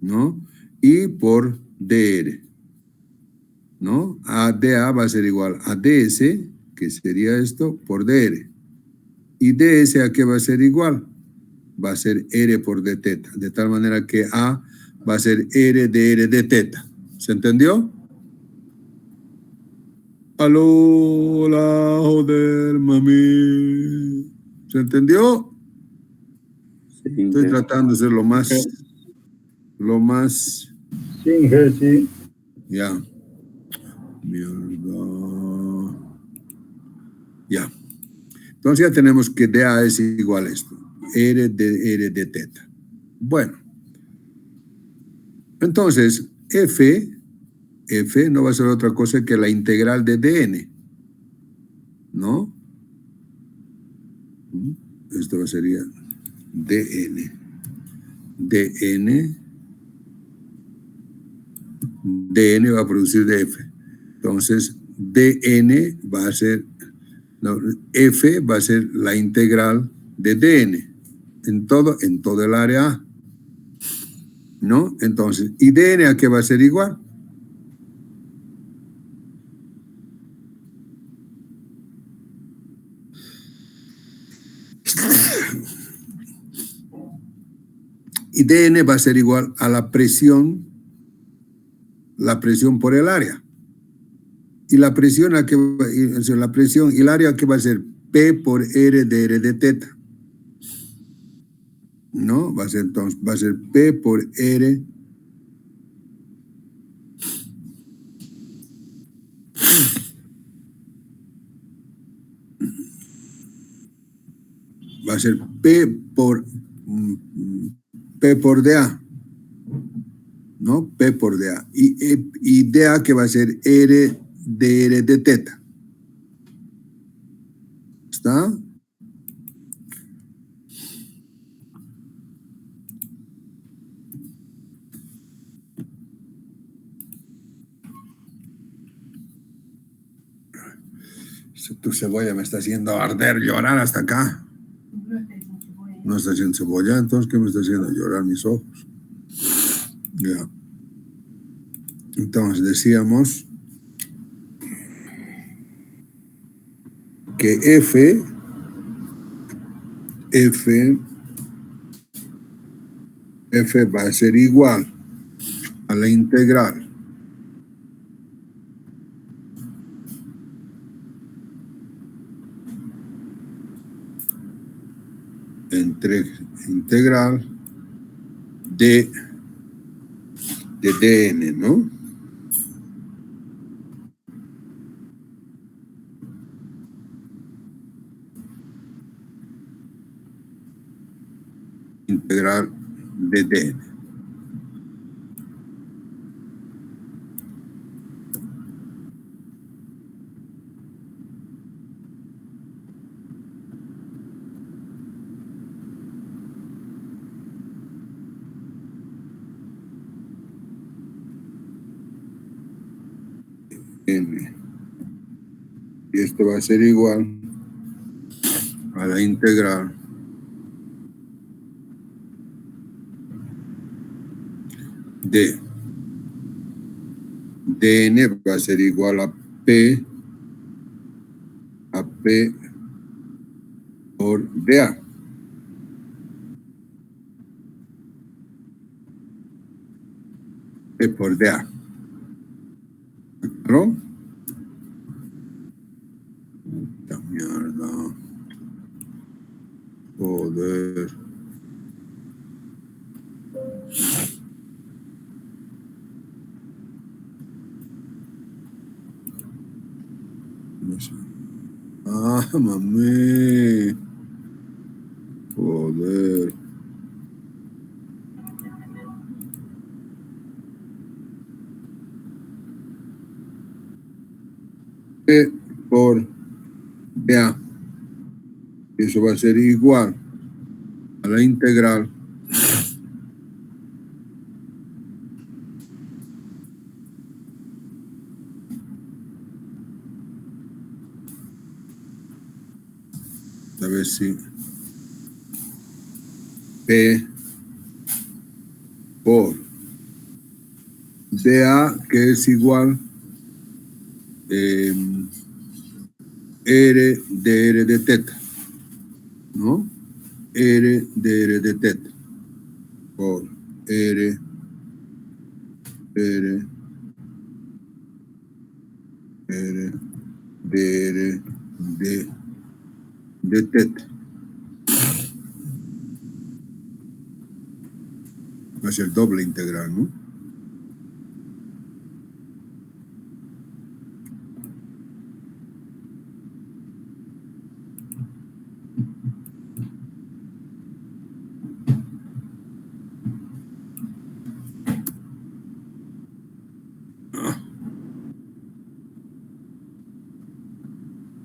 ¿no? Y por dr, ¿no? A dA va a ser igual a ds, que sería esto, por dr. ¿Y ds a qué va a ser igual? Va a ser R por d teta, de tal manera que A va a ser R dr d teta. ¿Se entendió? Aló, hola, joder, mami. ¿Se entendió? Sí, Estoy tratando de ser lo más... sí. Ya. Mierda. Ya. Entonces ya tenemos que dA es igual a esto. R de teta. Bueno. Entonces, F no va a ser otra cosa que la integral de dn, ¿no? Esto sería dn. dn va a producir df. Entonces, dn va a ser, no, f va a ser la integral de dn en todo el área A, ¿no? Entonces, ¿y dn a qué va a ser igual? Y dn va a ser igual a la presión por el área. Y la presión a que la presión y el área que va a ser P por R dr de teta. ¿No? Va a ser P por R va a ser P por dA, ¿no? P por dA. Y dA que va a ser R dr de teta. ¿Está? Tu cebolla me está haciendo arder, llorar hasta acá. No está haciendo cebolla, entonces, ¿qué me está haciendo? Llorar mis ojos. Ya. Entonces, decíamos que F va a ser igual a la integral entre integral de dn, ¿no? Integral de dn. N. Y esto va a ser igual a la integral D. dn va a ser igual a P por dA. P por dA. ¿Claro? ¡Esta mierda! Joder. No sé. Ah, mami. Joder. P por dA. Eso va a ser igual a la integral a ver si P por dA, que es igual R de R de teta, ¿no? R de R de teta por R de R de teta. Va a ser doble integral, ¿no?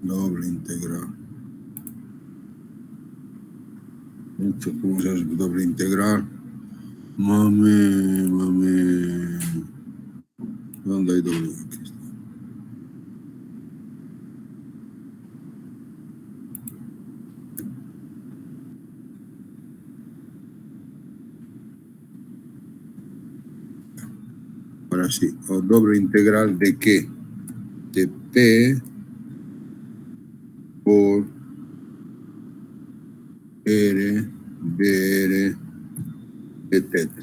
Doble integral. Mucho, ¿cómo se hace doble integral? Mami. ¿Dónde hay doble? Aquí está. Ahora sí, o doble integral de qué? De P por R de R de teta.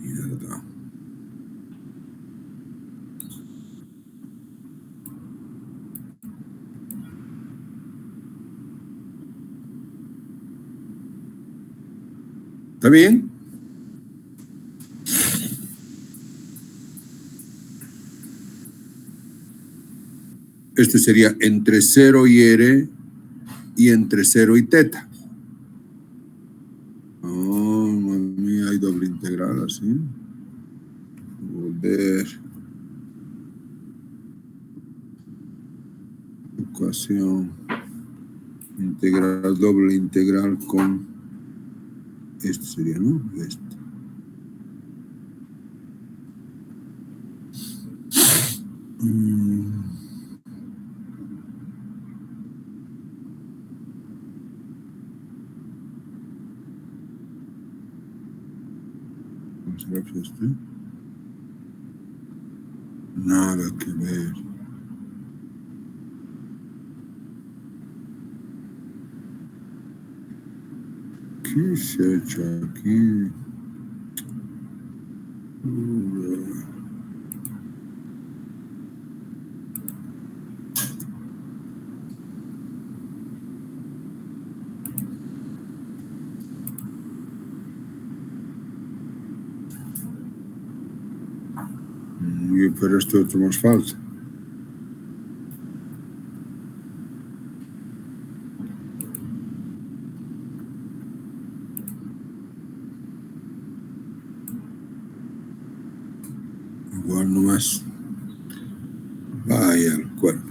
Mierda. ¿Está bien? Este sería entre 0 y R y entre 0 y teta. Oh, mami, hay doble integral así. Joder. Ecuación. Integral, doble integral con... Esto sería, ¿no? Esto. ¿Cómo será que este? Nada que ver. ¿Qué se ha hecho aquí? Pero esto otro más falso. Igual nomás. Vaya el cuerpo.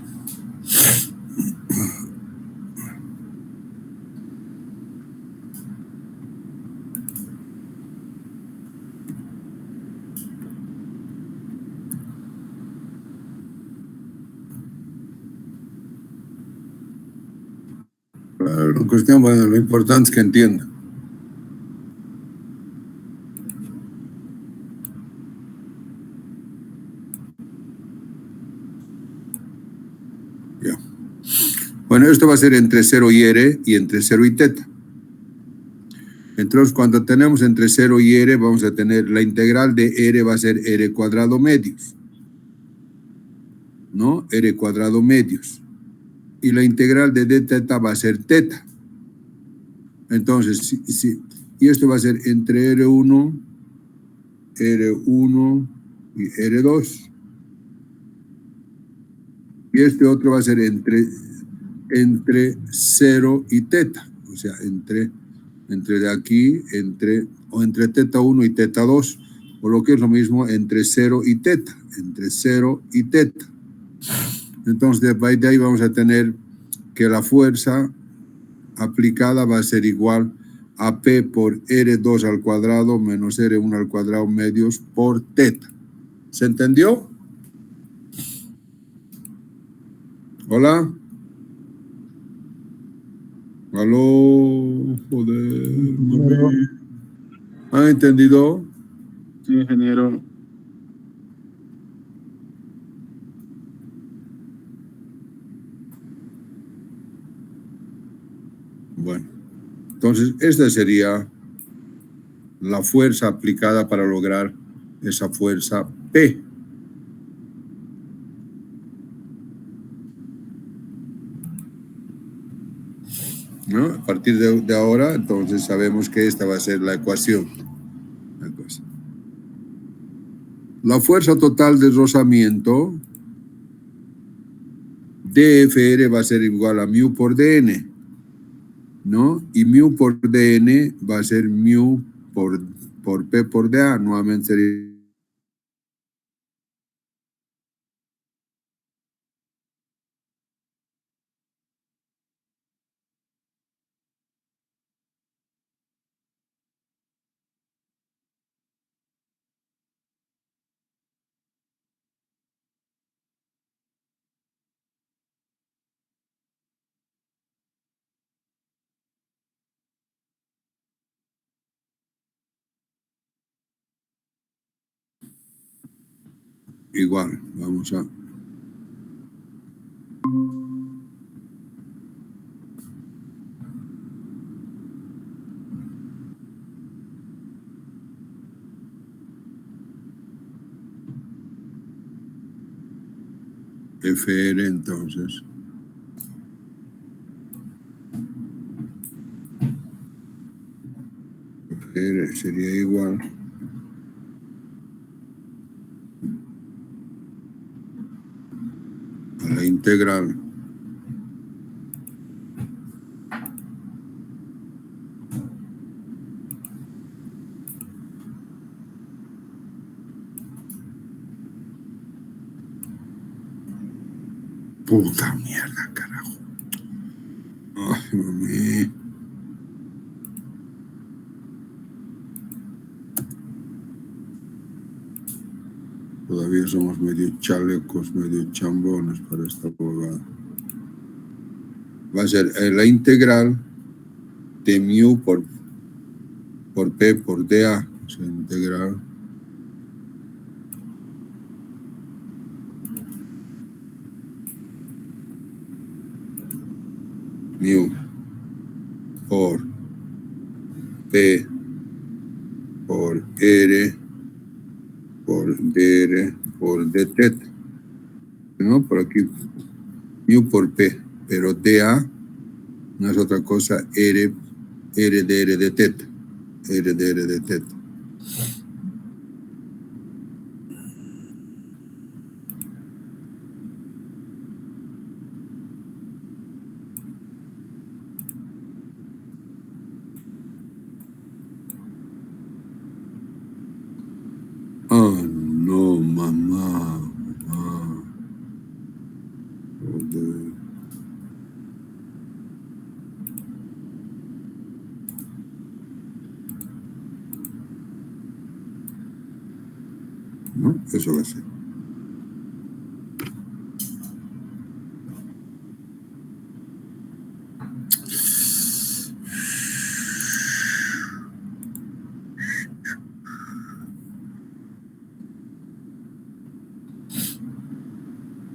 Claro, en cuestión, bueno, lo importante es que entienda. Ya. Bueno, esto va a ser entre 0 y r y entre 0 y teta. Entonces, cuando tenemos entre 0 y r, vamos a tener la integral de r va a ser r cuadrado medios, ¿no? R cuadrado medios. Y la integral de d teta va a ser teta. Entonces, y esto va a ser entre R1 y R2. Y este otro va a ser entre 0 y teta. O sea, entre de aquí, entre teta 1 y teta 2. O lo que es lo mismo, entre 0 y teta. Entre 0 y teta. Entonces, de ahí vamos a tener que la fuerza aplicada va a ser igual a P por R2 al cuadrado menos R1 al cuadrado medios por teta. ¿Se entendió? ¿Hola? ¿Aló? Joder. ¿Han entendido? Sí, ingeniero. Bueno, entonces esta sería la fuerza aplicada para lograr esa fuerza P. ¿No? A partir de ahora, entonces sabemos que esta va a ser la ecuación. La fuerza total de rozamiento dFr va a ser igual a mu por dn, ¿no? Y mu por dn va a ser mu por P por dA, nuevamente sería igual. Vamos a... Fr entonces. Fr sería igual a la integral puta mierda, carajo. Ay, mami. Todavía somos medio chalecos, medio chambones para esta abogada. Va a ser la integral de mu por P por dA. O sea, integral mu por P por R por dr por d teta, ¿no? Por aquí mu por P, pero dA no es otra cosa, R de R de teta, R de R de teta. Oh, no, mamá. Joder. ¿No? Eso va a ser.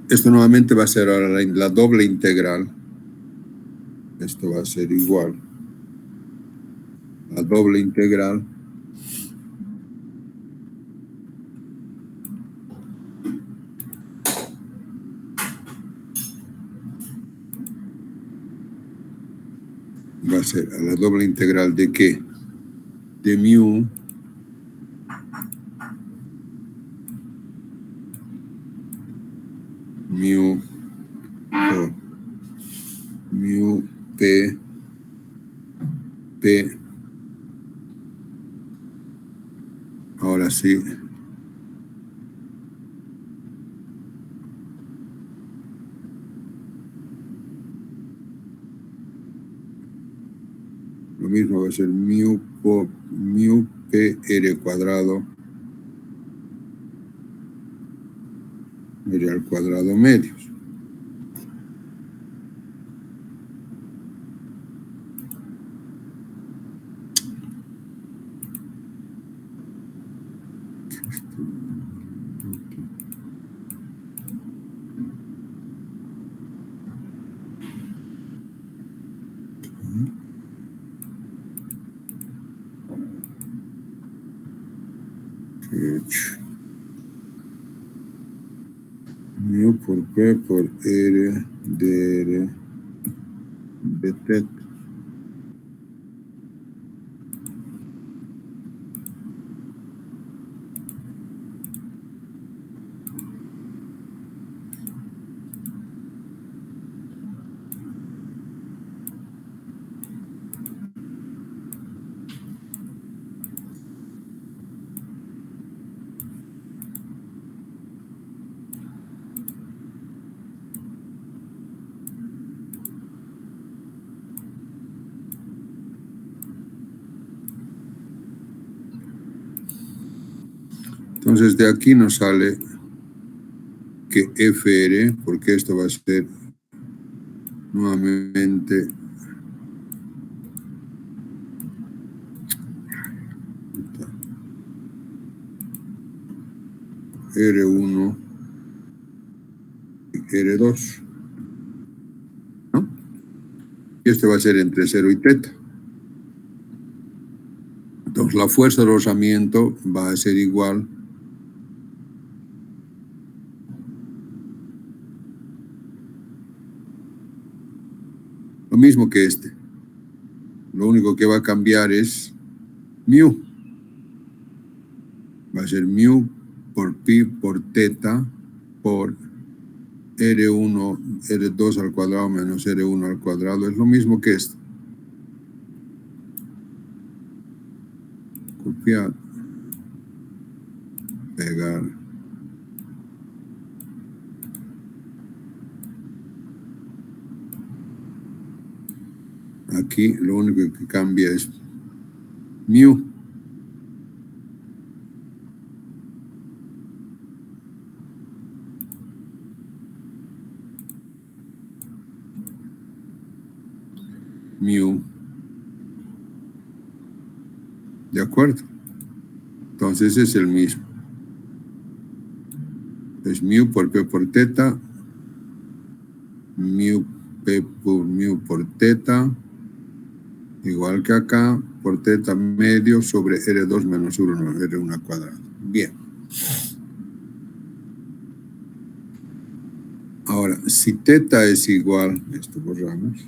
Esto nuevamente va a ser ahora la doble integral. Esto va a ser igual. La doble integral va a ser a la doble integral de ¿qué? De mu por mu p. Ahora sí. Lo mismo va a ser mu por mu p r cuadrado r al cuadrado medios. Mu por p por r dr de teta. Entonces de aquí nos sale que FR, porque esto va a ser nuevamente R1 y R2, ¿no? Y este va a ser entre 0 y teta. Entonces la fuerza de rozamiento va a ser igual lo mismo que este. Lo único que va a cambiar es mu. Va a ser mu por pi por teta por R1, R2 al cuadrado menos R1 al cuadrado. Es lo mismo que esto. Copiar. Pegar. Aquí lo único que cambia es mu. Mu. ¿De acuerdo? Entonces es el mismo. Es mu por p por teta. Mu p por mu por teta. Igual que acá, por teta medio sobre R2 menos 1, R1 al cuadrado. Bien. Ahora, si teta es igual, esto borramos.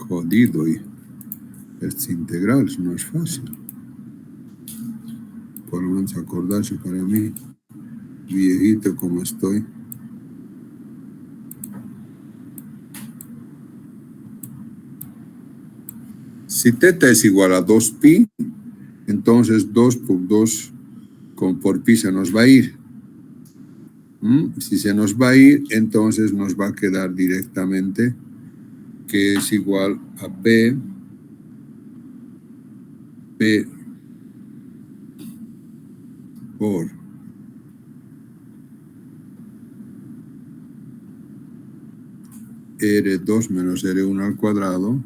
Jodido, y este integral no es fácil. Por lo menos acordarse para mí, viejito como estoy. Si teta es igual a 2pi, Entonces 2 por 2 por pi se nos va a ir. Si se nos va a ir, entonces nos va a quedar directamente que es igual a P por R2 menos R1 al cuadrado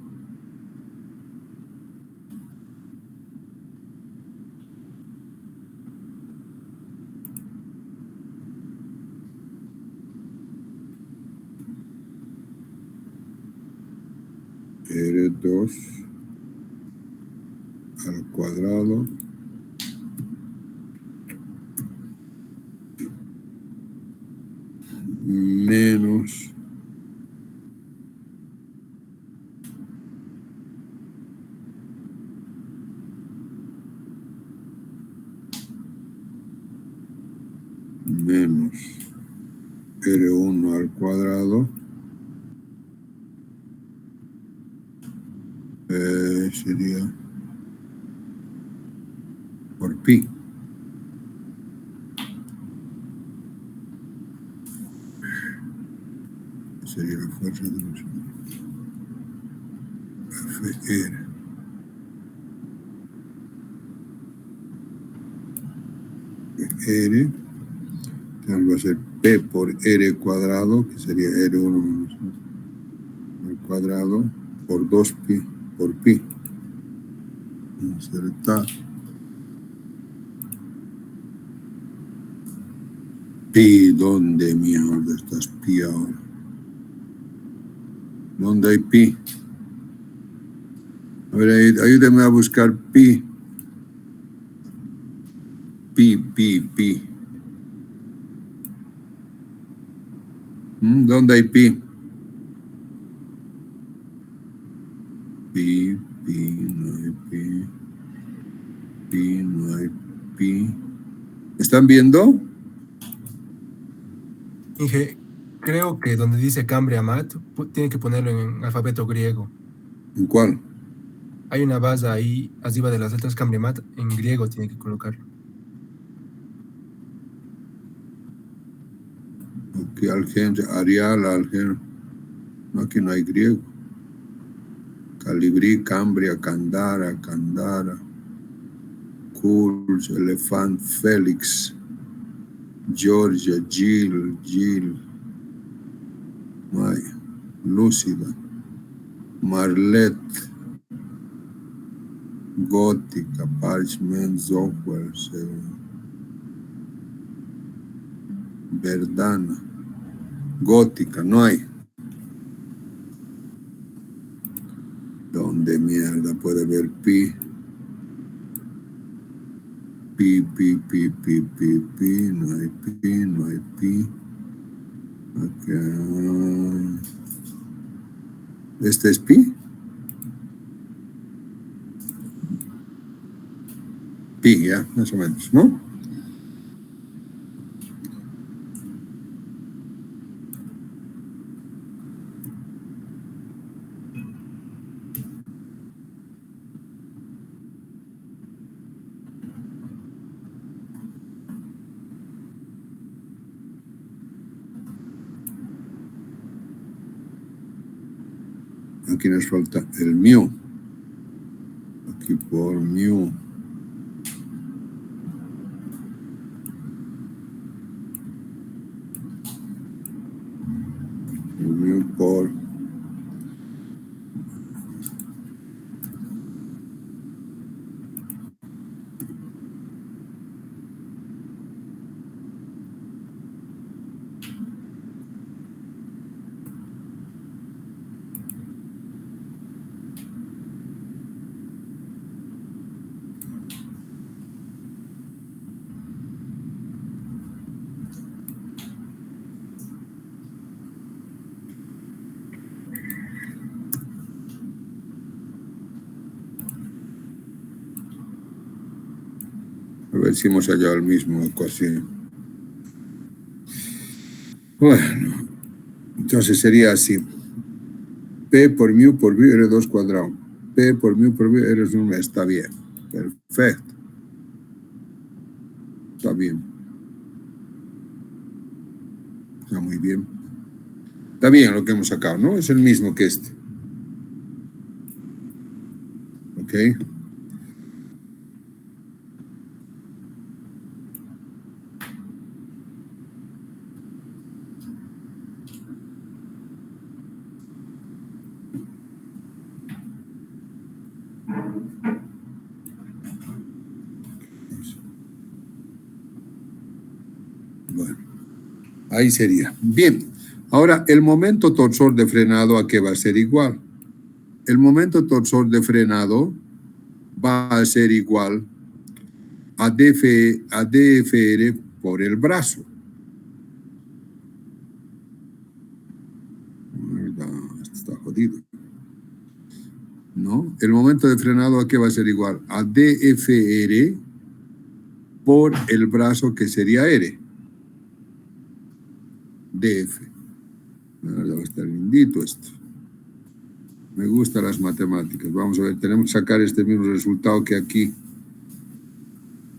R2 al cuadrado menos R1 al cuadrado sería por pi. Sería la fuerza de los Fr. R, entonces va a ser P por R cuadrado, que sería R1 menos al cuadrado, por 2pi por pi. Insertar pi. ¿Dónde mierda estás pi ahora? ¿Dónde hay pi? A ver, ayúdame a buscar pi. Pi. ¿Dónde hay pi? Pi, no hay pi. Pi, no hay pi. ¿Están viendo? Inge, creo que donde dice Cambria Mat, tiene que ponerlo en alfabeto griego. ¿En cuál? Hay una base ahí, arriba de las letras Cambria Mat, en griego tiene que colocarlo. Aquí Arial, Algen. No, aquí no hay griego. Calibrí, Cambria, Candara, Kurs, Elefant, Félix, Georgia, Jill, Maya, Lúcida, Marlette, Gótica, Parchment, Zohar, Verdana, Gótica, no hay. ¿Dónde mierda puede ver pi? Pi, no hay pi. Okay. ¿Este es pi? Pi, ya, más o menos, ¿no? Aquí nos falta el mu. Aquí por mu. El mu por a ver si hemos hallado el mismo ecuación. Bueno, entonces sería así. P por mu por v R2 cuadrado. P por mu por v R1 está bien. Perfecto. Está bien. Está muy bien. Está bien lo que hemos sacado, ¿no? Es el mismo que este. ¿Ok? Bueno, ahí sería. Bien, ahora el momento torsor de frenado, ¿a qué va a ser igual? El momento torsor de frenado va a ser igual a DFR por el brazo. Esto está jodido. ¿No? El momento de frenado, ¿a qué va a ser igual? A DFR por el brazo que sería R. DF. Va a estar lindito esto. Me gustan las matemáticas. Vamos a ver, tenemos que sacar este mismo resultado que aquí.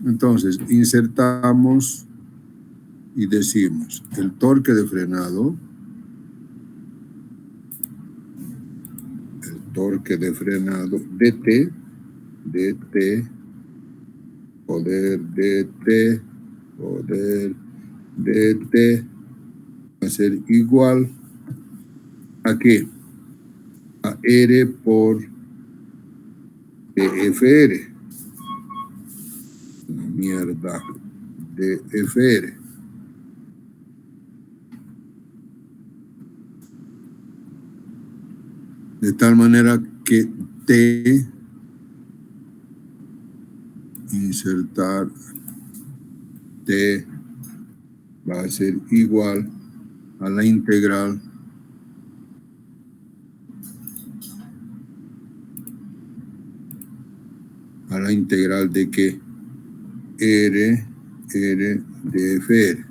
Entonces, insertamos y decimos el torque de frenado, DT, poder DT, va a ser igual a ¿qué? A R por DFR. La mierda. DFR. De tal manera que T, insertar T, va a ser igual a la integral de que R DFR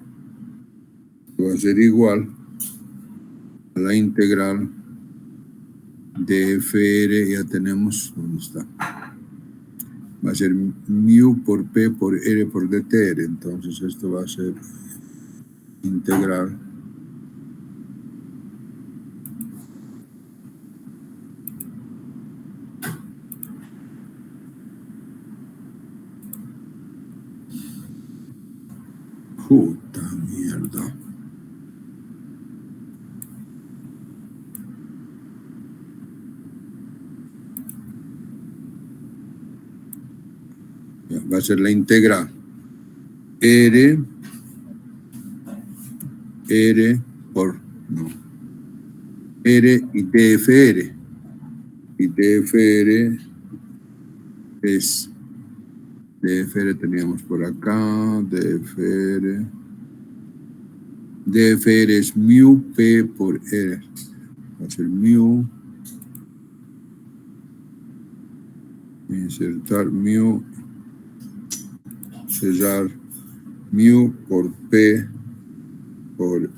va a ser igual a la integral de FR, ya tenemos, ¿dónde está? Va a ser mu por P por R por DTR, entonces esto va a ser integral puta mierda. Va a ser la integral R por R y DFR. Y DFR es DFR teníamos por acá, DFR es mu P por R. Va a ser mu, insertar mu, sellar mu por P por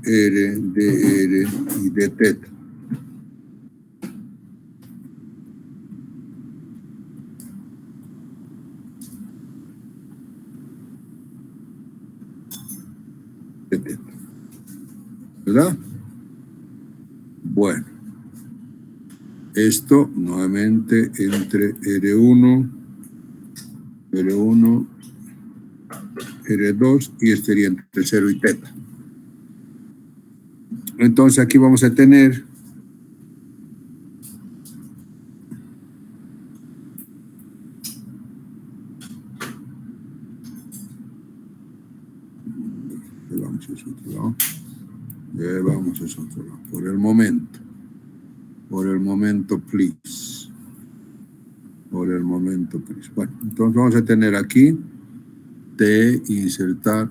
R, DR y de teta. ¿Verdad? Bueno, esto nuevamente entre R1, R2 y estaría entre 0 y teta. Entonces aquí vamos a tener llevamos eso otro lado. Por el momento, please. Bueno, entonces vamos a tener aquí T, insertar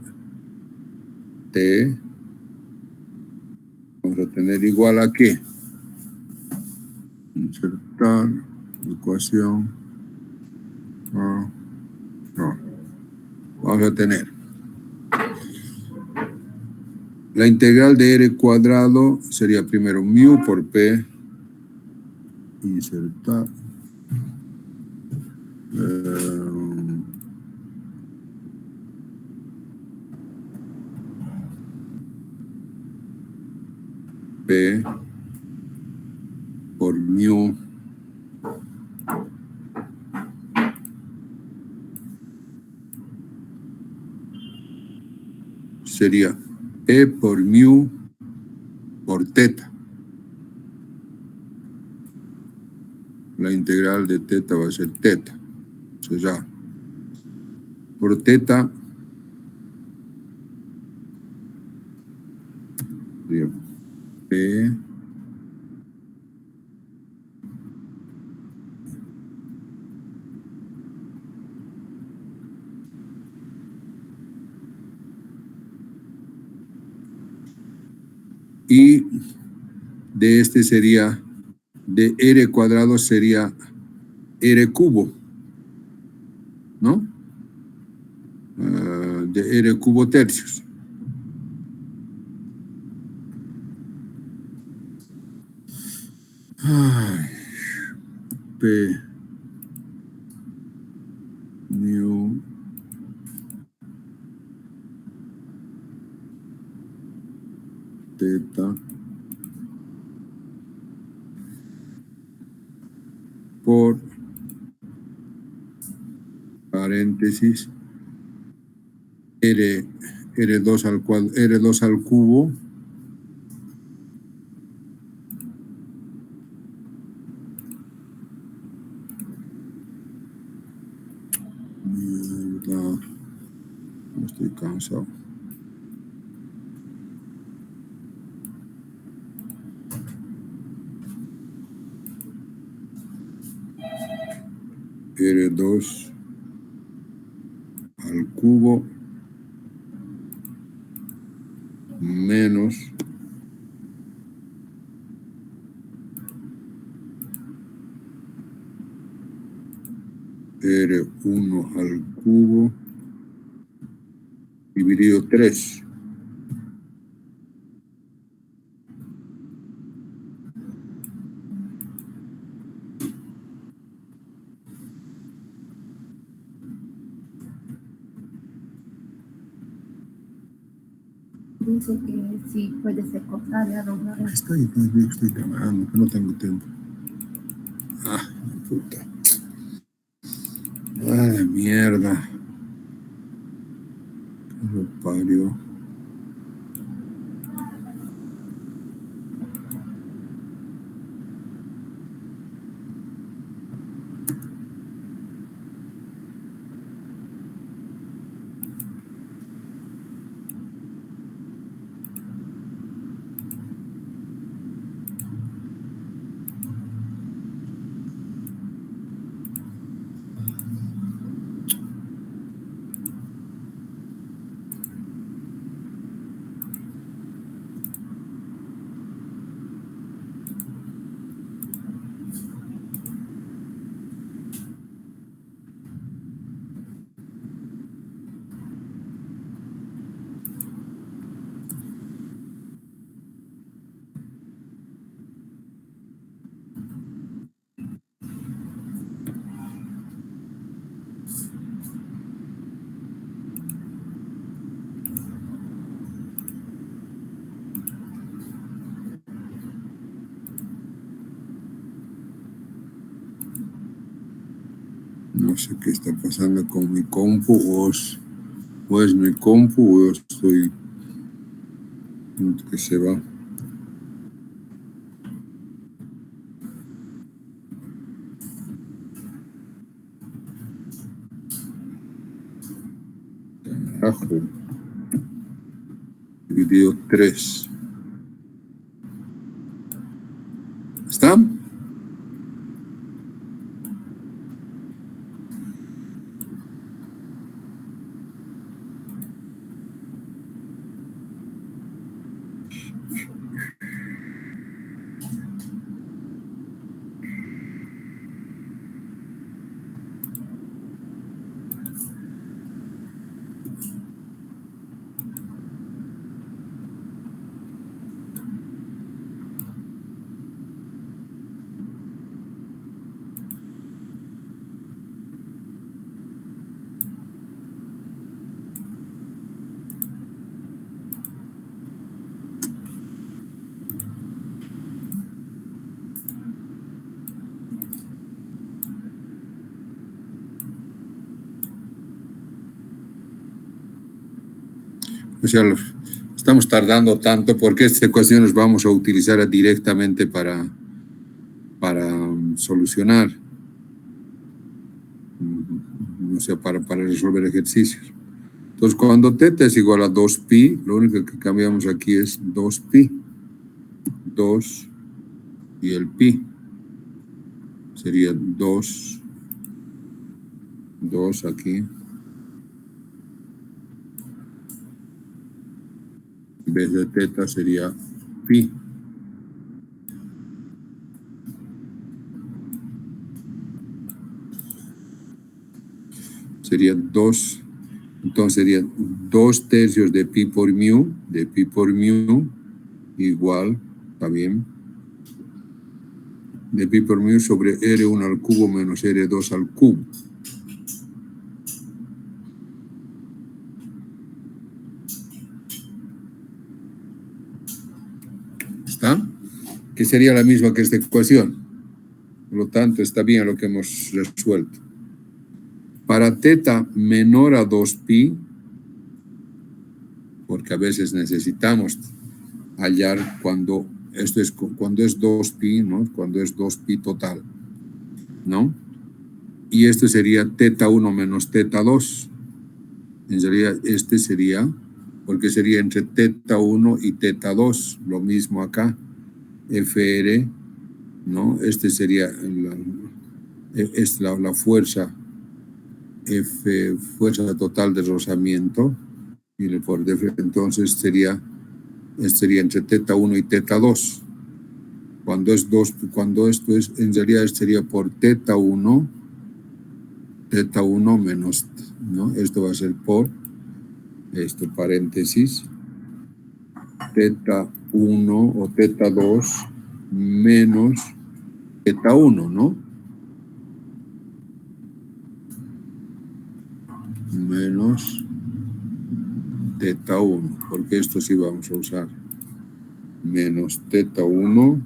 T. Vamos a tener igual a ¿qué? Insertar ecuación. No. Vamos a tener la integral de R cuadrado sería primero mu por P, insertar P por mu sería P por mu por teta. La integral de teta va a ser teta. O sea, por teta sería P y de este sería, de R cuadrado sería R cubo, ¿no? De R cubo tercios. Ay, P mu teta por paréntesis R2 al cuadrado, R2 al cubo mierda, estoy cansado. R2 al cubo menos R1 al cubo dividido 3. Dice que sí puede ser cortada, ¿no? Estoy trabajando, que no tengo tiempo. Ah, puta. Ay, mierda. ¿Qué lo parió? No sé qué está pasando con mi compu, o es mi compu, o estoy que se va. Carajo. Dividido 3. ¿Está? O sea, estamos tardando tanto porque esta ecuación nos vamos a utilizar directamente para solucionar, o sea, para resolver ejercicios. Entonces, cuando θ es igual a 2pi, lo único que cambiamos aquí es 2pi. 2 y el pi. Sería 2 aquí. En vez de θ sería pi. Sería 2. Entonces sería 2/3 de pi por mu, igual, ¿está bien? De pi por mu sobre R1 al cubo menos R2 al cubo. ¿Está? Que sería la misma que esta ecuación. Por lo tanto, está bien lo que hemos resuelto. Para θ menor a 2pi, porque a veces necesitamos hallar cuando es 2pi, ¿no? Cuando es 2pi total, ¿no? Y esto sería θ1 menos θ2. En realidad, este sería, porque sería entre θ1 y θ2, lo mismo acá, FR, ¿no? Este sería la fuerza, fuerza total de rozamiento, y entonces sería entre θ1 y θ2. Cuando esto es, en realidad sería por θ1 menos, ¿no? Esto va a ser por, paréntesis, θ1 o θ2 menos θ1, ¿no? Menos θ1, porque esto sí vamos a usar. Menos θ1.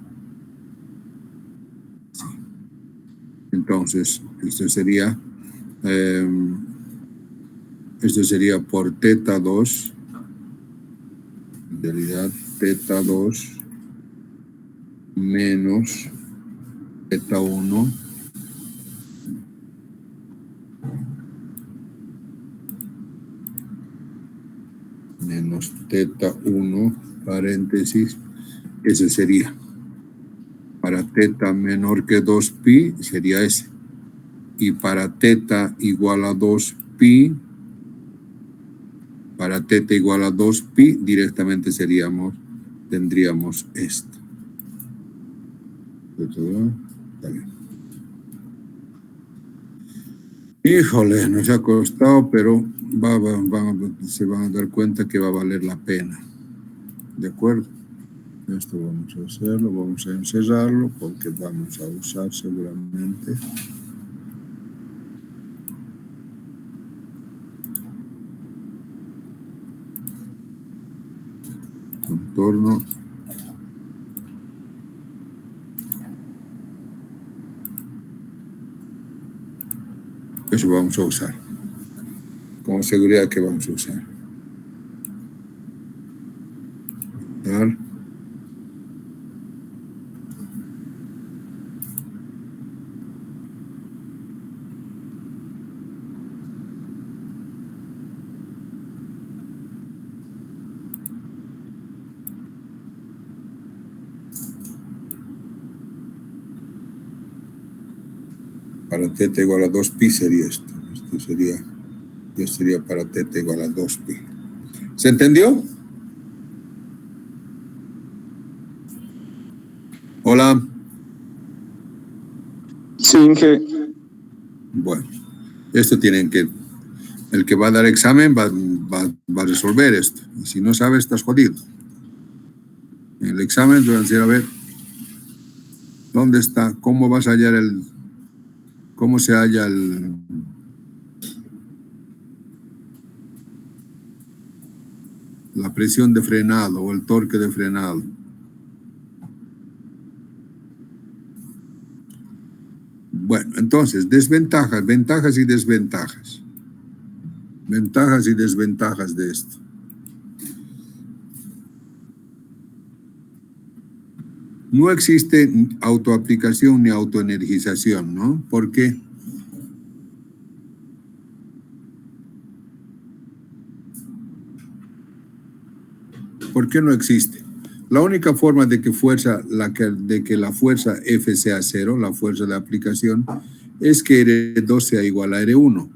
Sí. Entonces, esto sería por θ2. En realidad, θ2 menos θ1 menos θ1, paréntesis, ese sería. Para θ menor que 2pi sería ese. Y para θ igual a 2pi, directamente tendríamos esto. Está bien. Híjole, nos ha costado, pero se van a dar cuenta que va a valer la pena. ¿De acuerdo? Esto vamos a hacerlo, vamos a encerrarlo, porque vamos a usar seguramente. Contorno. Eso vamos a usar. Con seguridad que vamos a usar. Dar. Para θ igual a 2pi sería esto. Esto sería para θ igual a 2pi. ¿Se entendió? Hola. Sí, Inge. Bueno, esto tienen que... El que va a dar examen va a resolver esto. Y si no sabes, estás jodido. En el examen te van a decir, a ver, ¿dónde está? ¿Cómo vas a hallar cómo se halla la presión de frenado o el torque de frenado? Bueno, entonces, desventajas, ventajas y desventajas. Ventajas y desventajas de esto. No existe autoaplicación ni autoenergización, ¿no? ¿Por qué? ¿Por qué no existe? La única forma de que, de que la fuerza F sea cero, la fuerza de aplicación, es que R2 sea igual a R1.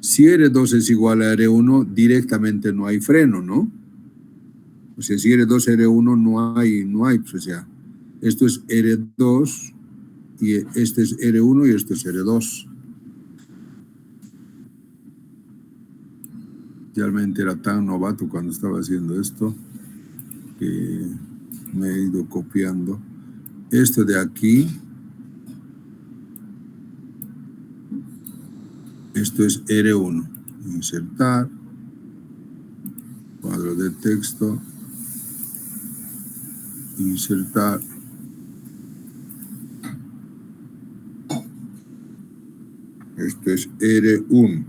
Si R2 es igual a R1, directamente no hay freno, ¿no? O sea, si R2 R1 no hay, pues, o sea, esto es R2 y este es R1 y esto es R2. Realmente era tan novato cuando estaba haciendo esto que me he ido copiando. Esto de aquí, esto es R1. Insertar, cuadro de texto, insertar. Esto es R1.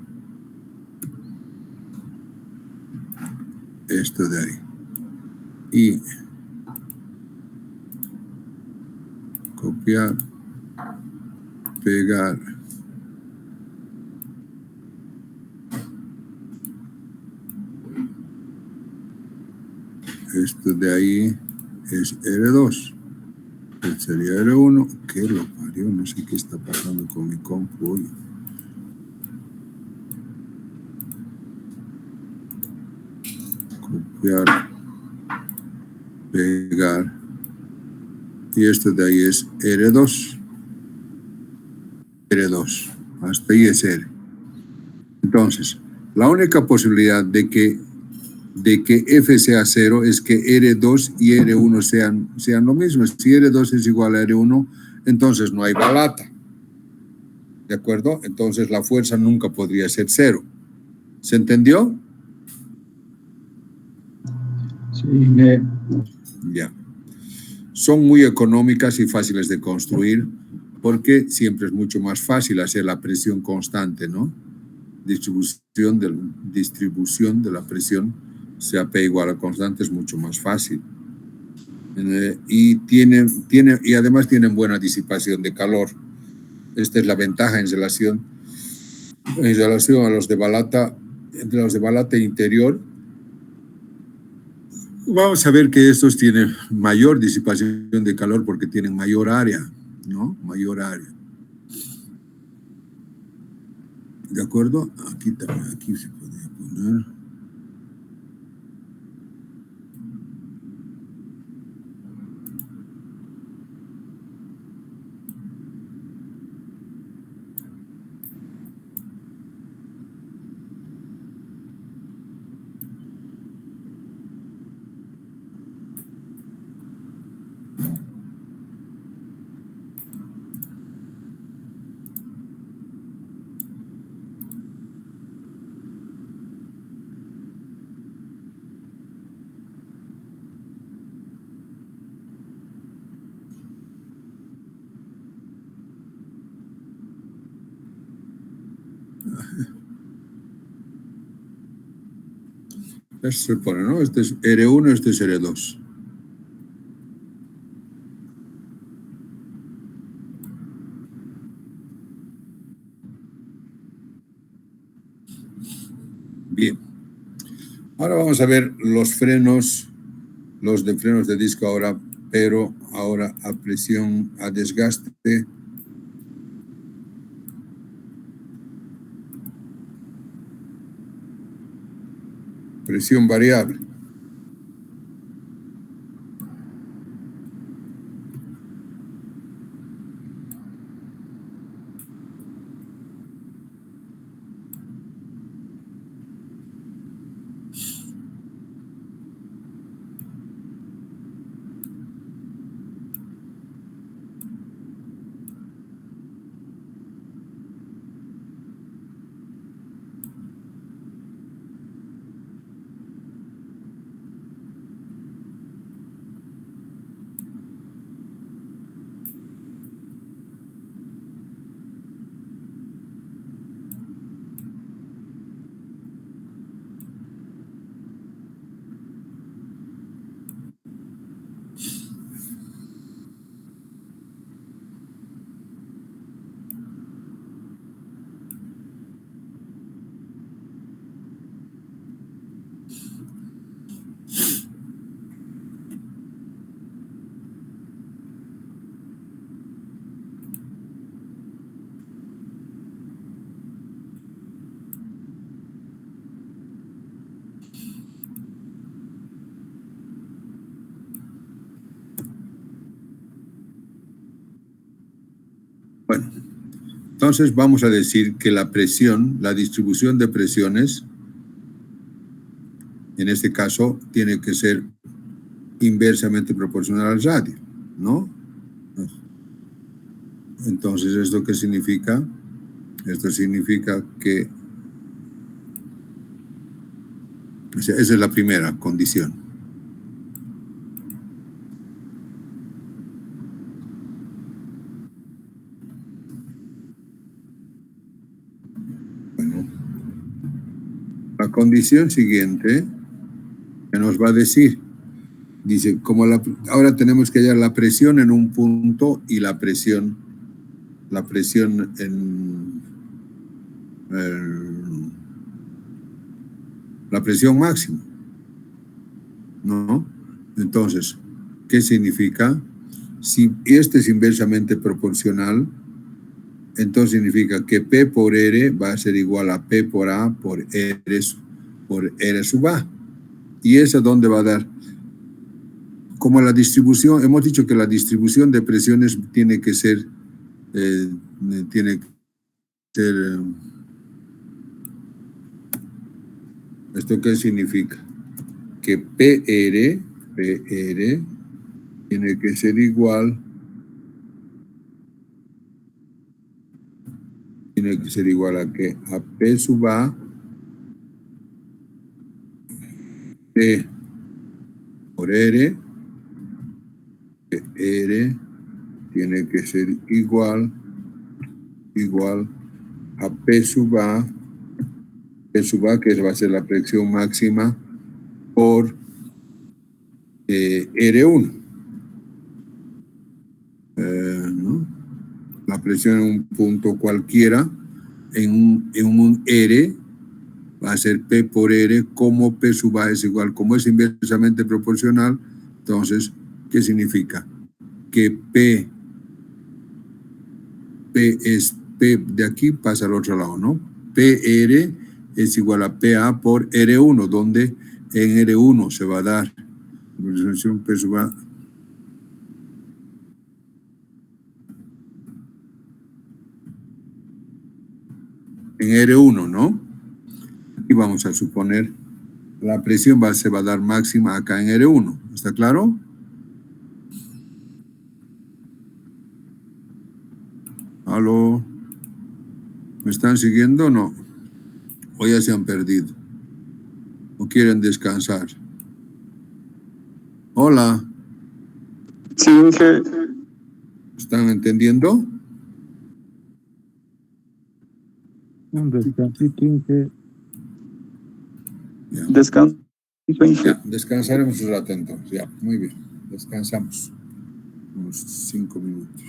Esto de ahí. Y copiar, pegar. Esto de ahí es R2. Este sería R1. ¿Qué lo parió? No sé qué está pasando con mi compu hoy. Copiar, pegar. Y esto de ahí es R2. R2. Hasta ahí es R. Entonces, la única posibilidad de que F sea 0 es que R2 y R1 sean lo mismo. Si R2 es igual a R1, entonces no hay balata. ¿De acuerdo? Entonces la fuerza nunca podría ser 0. ¿Se entendió? Sí, Ya. Son muy económicas y fáciles de construir porque siempre es mucho más fácil hacer la presión constante, ¿no? Distribución de la presión, sea P igual a constante, es mucho más fácil. Y además tienen buena disipación de calor. Esta es la ventaja en relación a los de balata interior. Vamos a ver que estos tienen mayor disipación de calor porque tienen mayor área, ¿no? Mayor área. ¿De acuerdo? Aquí también, aquí se podría poner. Esto se pone, ¿no? Este es R1, este es R2. Bien. Ahora vamos a ver los frenos, los de frenos de disco ahora, pero ahora a presión, a desgaste. Presión variable. Entonces vamos a decir que la presión, la distribución de presiones, en este caso, tiene que ser inversamente proporcional al radio, ¿no? Entonces, ¿esto qué significa? Esto significa que esa es la primera condición. Bueno, la condición siguiente que nos va a decir, dice, ahora tenemos que hallar la presión en un punto y la presión en la presión máxima, ¿no? Entonces, ¿qué significa? Si este es inversamente proporcional, entonces significa que P por R va a ser igual a P por A por R sub A. ¿Y esa dónde va a dar? Como la distribución, hemos dicho que la distribución de presiones tiene que ser ¿esto qué significa? Que PR tiene que ser igual a que a P sub A P por R, que R tiene que ser igual a P sub A, que va a ser la presión máxima, por R1. ¿No? La presión en un punto cualquiera, en un R, va a ser P por R, como P sub A es igual, como es inversamente proporcional, entonces, ¿qué significa? Que P de aquí pasa al otro lado, ¿no? PR es igual a PA por R1, donde en R1 se va a dar P sub A en R1, ¿no? Y vamos a suponer la presión se va a dar máxima acá en R1. ¿Está claro? ¿Aló? ¿Me están siguiendo o no? ¿O ya se han perdido? ¿O quieren descansar? Hola. Sí, que ¿Están entendiendo? Un descansito, Inge. Ya. descanso, Inge. Ya, descansaremos un rato entonces. Ya, muy bien. Descansamos unos 5 minutos.